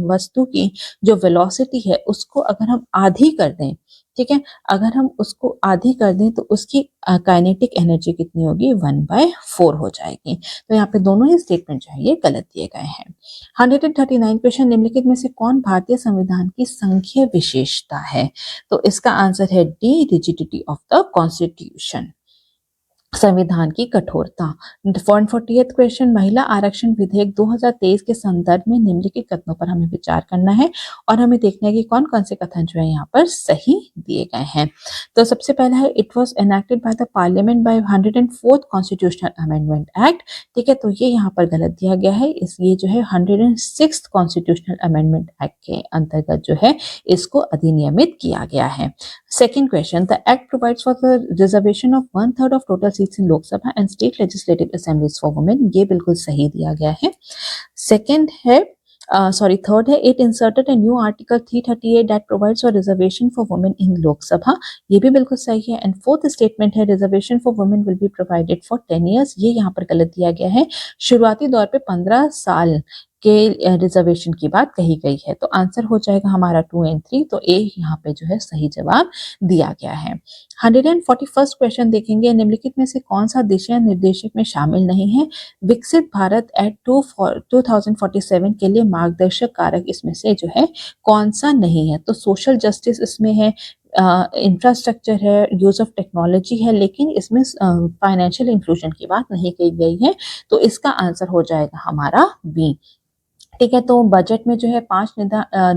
वस्तु की जो वेलोसिटी है उसको अगर हम आधी कर दें, ठीक है, अगर हम उसको आधी कर दें तो उसकी काइनेटिक एनर्जी कितनी होगी? 1/4 हो जाएगी। तो यहाँ पे दोनों ही स्टेटमेंट जो है ये गलत दिए गए हैं। 139 क्वेश्चन, निम्नलिखित में से कौन भारतीय संविधान की संघीय विशेषता है? तो इसका आंसर है D, rigidity of the constitution. संविधान की कठोरता। 140th क्वेश्चन, महिला आरक्षण विधेयक 2023 के संदर्भ में निम्नलिखित कथनों पर हमें विचार करना है और हमें देखना है कि कौन कौन से कथन जो है यहाँ पर सही दिए गए हैं। तो सबसे पहला है, it was enacted by the parliament by 104th constitutional amendment act. ठीक है, तो ये यहाँ पर गलत दिया गया है। इस ये जो है 106th कॉन्स्टिट्यूशनल अमेंडमेंट एक्ट के अंतर्गत जो है इसको अधिनियमित किया गया है। Second question, the act provides for the reservation of 1/3 of total seats in Lok Sabha and state legislative assemblies for women. ये बिल्कुल सही दिया गया है। Second है, third है, it inserted a new article 338 that provides for reservation for women in Lok Sabha. ये भी बिल्कुल सही है। And fourth statement है, reservation for women will be provided for 10 years. ये यहाँ पर गलत दिया गया है। शुरुआती दौर पे 15 साल के रिजर्वेशन की बात कही गई है। तो आंसर हो जाएगा हमारा 2 और 3। तो ए यहाँ पे जो है सही जवाब दिया गया है। 141st क्वेश्चन देखेंगे, निम्नलिखित में से कौन सा दिशा निर्देशक में शामिल नहीं है? विकसित भारत एट 2047 के लिए मार्गदर्शक कारक इसमें से जो है कौन सा नहीं है? तो सोशल जस्टिस इसमें है, इंफ्रास्ट्रक्चर है, यूज ऑफ टेक्नोलॉजी है, लेकिन इसमें फाइनेंशियल इंक्लूजन की बात नहीं की गई है। तो इसका आंसर हो जाएगा हमारा बी। ठीक है, तो बजट में जो है 5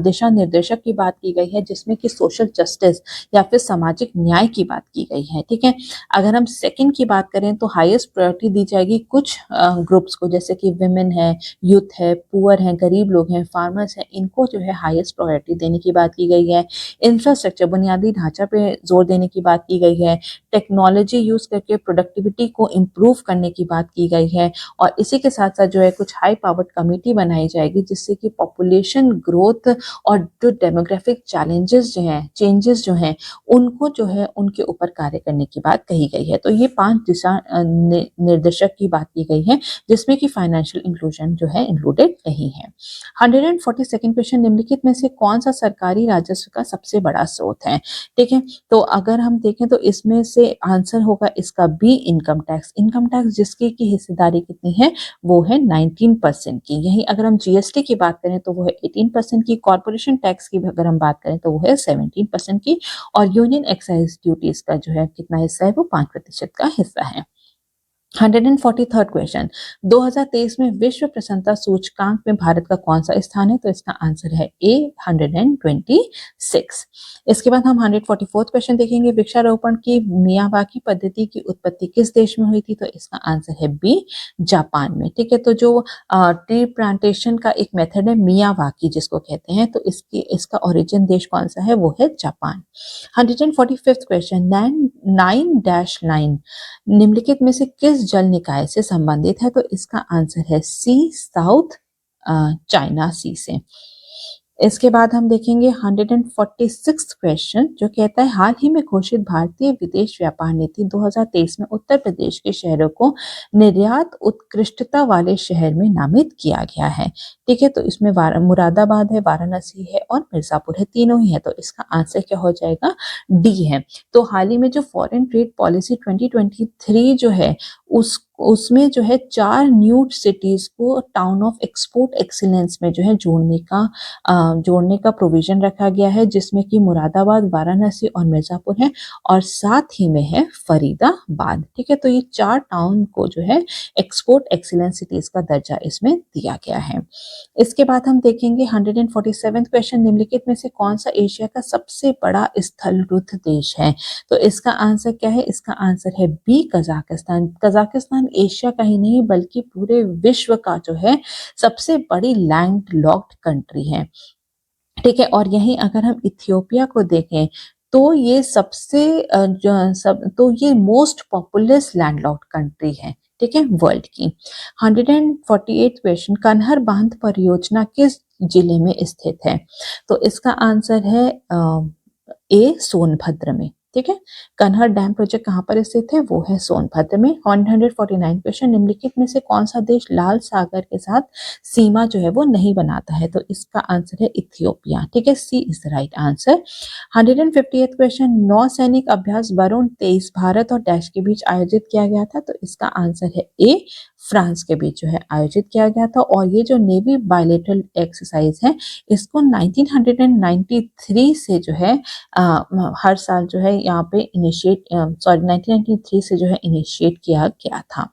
दिशा निर्देशक की बात की गई है, जिसमें कि सोशल जस्टिस या फिर सामाजिक न्याय की बात की गई है। ठीक है, अगर हम सेकंड की बात करें तो हाईएस्ट प्रायोरिटी दी जाएगी कुछ ग्रुप्स को, जैसे कि विमेन है, यूथ है, पुअर है, गरीब लोग हैं, फार्मर्स हैं, इनको जो है हाईएस्ट प्रायोरिटी देने की बात की गई है। इंफ्रास्ट्रक्चर, बुनियादी ढांचा पे जोर देने की बात की गई है। टेक्नोलॉजी यूज करके प्रोडक्टिविटी को इम्प्रूव करने की बात की गई है। और इसी के साथ साथ जो है कुछ हाई पावर्ड कमेटी बनाई जाएगी, जिससे कि पॉपुलेशन ग्रोथ और जो डेमोग्राफिक चैलेंजेस जो हैं, चेंजेस जो हैं, उनको जो है उनके ऊपर कार्य करने की बात कही गई है। तो ये 5 दिशा निर्देशक की बात की गई है, जिसमें कि फाइनेंशियल इंक्लूजन जो है इंक्लूडेड नहीं है। 142nd क्वेश्चन, निम्नलिखित में से कौन सा सरकारी राजस्व का सबसे बड़ा स्रोत है? ठीक है, तो अगर हम देखें तो इसमें से आंसर होगा इसका B, income tax. Income tax जिसकी की हिस्सेदारी कितनी है? वो है 19% की। यही अगर हम जीएसटी की बात करें तो वो है 18% की। कॉर्पोरेशन टैक्स की अगर हम बात करें तो वो है 17% की। और यूनियन एक्साइज ड्यूटीज का जो है कितना हिस्सा है? वो 5% का हिस्सा है। 143rd क्वेश्चन, 2023 में विश्व प्रसन्नता सूचकांक में भारत का कौन सा स्थान है? तो इसका आंसर है ए, 126। इसके बाद हम 144th क्वेश्चन देखेंगे, वृक्षारोपण की मियावाकी पद्धति की उत्पत्ति किस देश में हुई थी? तो इसका आंसर है बी, जापान में। ठीक है, तो जो ट्री प्लांटेशन का एक मेथड है मियावाकी जिसको कहते हैं, तो इसका ओरिजिन देश कौन सा है? वो है जापान। 145th क्वेश्चन, 9-9 निम्नलिखित में से किस जल निकाय से संबंधित है? तो इसका आंसर है सी, साउथ चाइना सी से। इसके बाद हम देखेंगे 146th क्वेश्चन, जो कहता है हाल ही में घोषित भारतीय विदेश व्यापार नीति 2023 में उत्तर प्रदेश के शहरों को निर्यात उत्कृष्टता वाले शहर में नामित किया गया है। ठीक है, तो इसमें मुरादाबाद है, वाराणसी है और मिर्जापुर है, तीनों ही है। तो इसका आंसर क्या हो जाएगा? डी है। तो हाल ही में जो फॉरेन ट्रेड पॉलिसी 2023 जो है उसमें जो है 4 न्यू सिटीज को टाउन ऑफ एक्सपोर्ट एक्सीलेंस में जो है जोड़ने का प्रोविजन रखा गया है, जिसमें कि मुरादाबाद, वाराणसी और मिर्जापुर है और साथ ही में है फरीदाबाद। ठीक है, तो ये 4 टाउन को जो है एक्सपोर्ट एक्सीलेंस सिटीज का दर्जा इसमें दिया गया है। इसके बाद हम देखेंगे 147th क्वेश्चन, निम्नलिखित में से कौन सा एशिया का सबसे बड़ा स्थलरुद्ध देश है? तो इसका आंसर क्या है? इसका आंसर है बी, कजाकिस्तान। कजाकिस्तान एशिया का ही नहीं बल्कि पूरे विश्व का जो है सबसे बड़ी लैंड लॉक्ड कंट्री है। ठीक है, और यहीं अगर हम इथियोपिया को देखें तो ये तो ये मोस्ट पॉपुलस लैंडलॉक्ड कंट्री है, ठीक है, वर्ल्ड की। 148 क्वेश्चन, कन्हर बांध परियोजना किस जिले में स्थित है? तो इसका आंसर है ए, सोनभद्र में। ठीक है, कन्हर डैम प्रोजेक्ट कहाँ पर स्थित है? वो है सोनभद्र में। 149 क्वेश्चन, निम्नलिखित में से कौन सा देश लाल सागर के साथ सीमा जो है वो नहीं बनाता है? तो इसका आंसर है इथियोपिया। ठीक है, C is the right answer. 158 question, नौसैनिक अभ्यास वरुण 23 भारत और डैश के बीच आयोजित किया गया था। तो इसका आंसर है ए, फ्रांस के बीच जो है आयोजित किया गया था। और ये जो नेवी बायलेटरल एक्सरसाइज है इसको 1993 से जो है हर साल जो है यहाँ पे 1993 से जो है इनिशिएट किया गया था।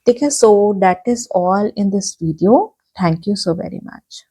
ठीक है, so that is all in this video. Thank you so very much.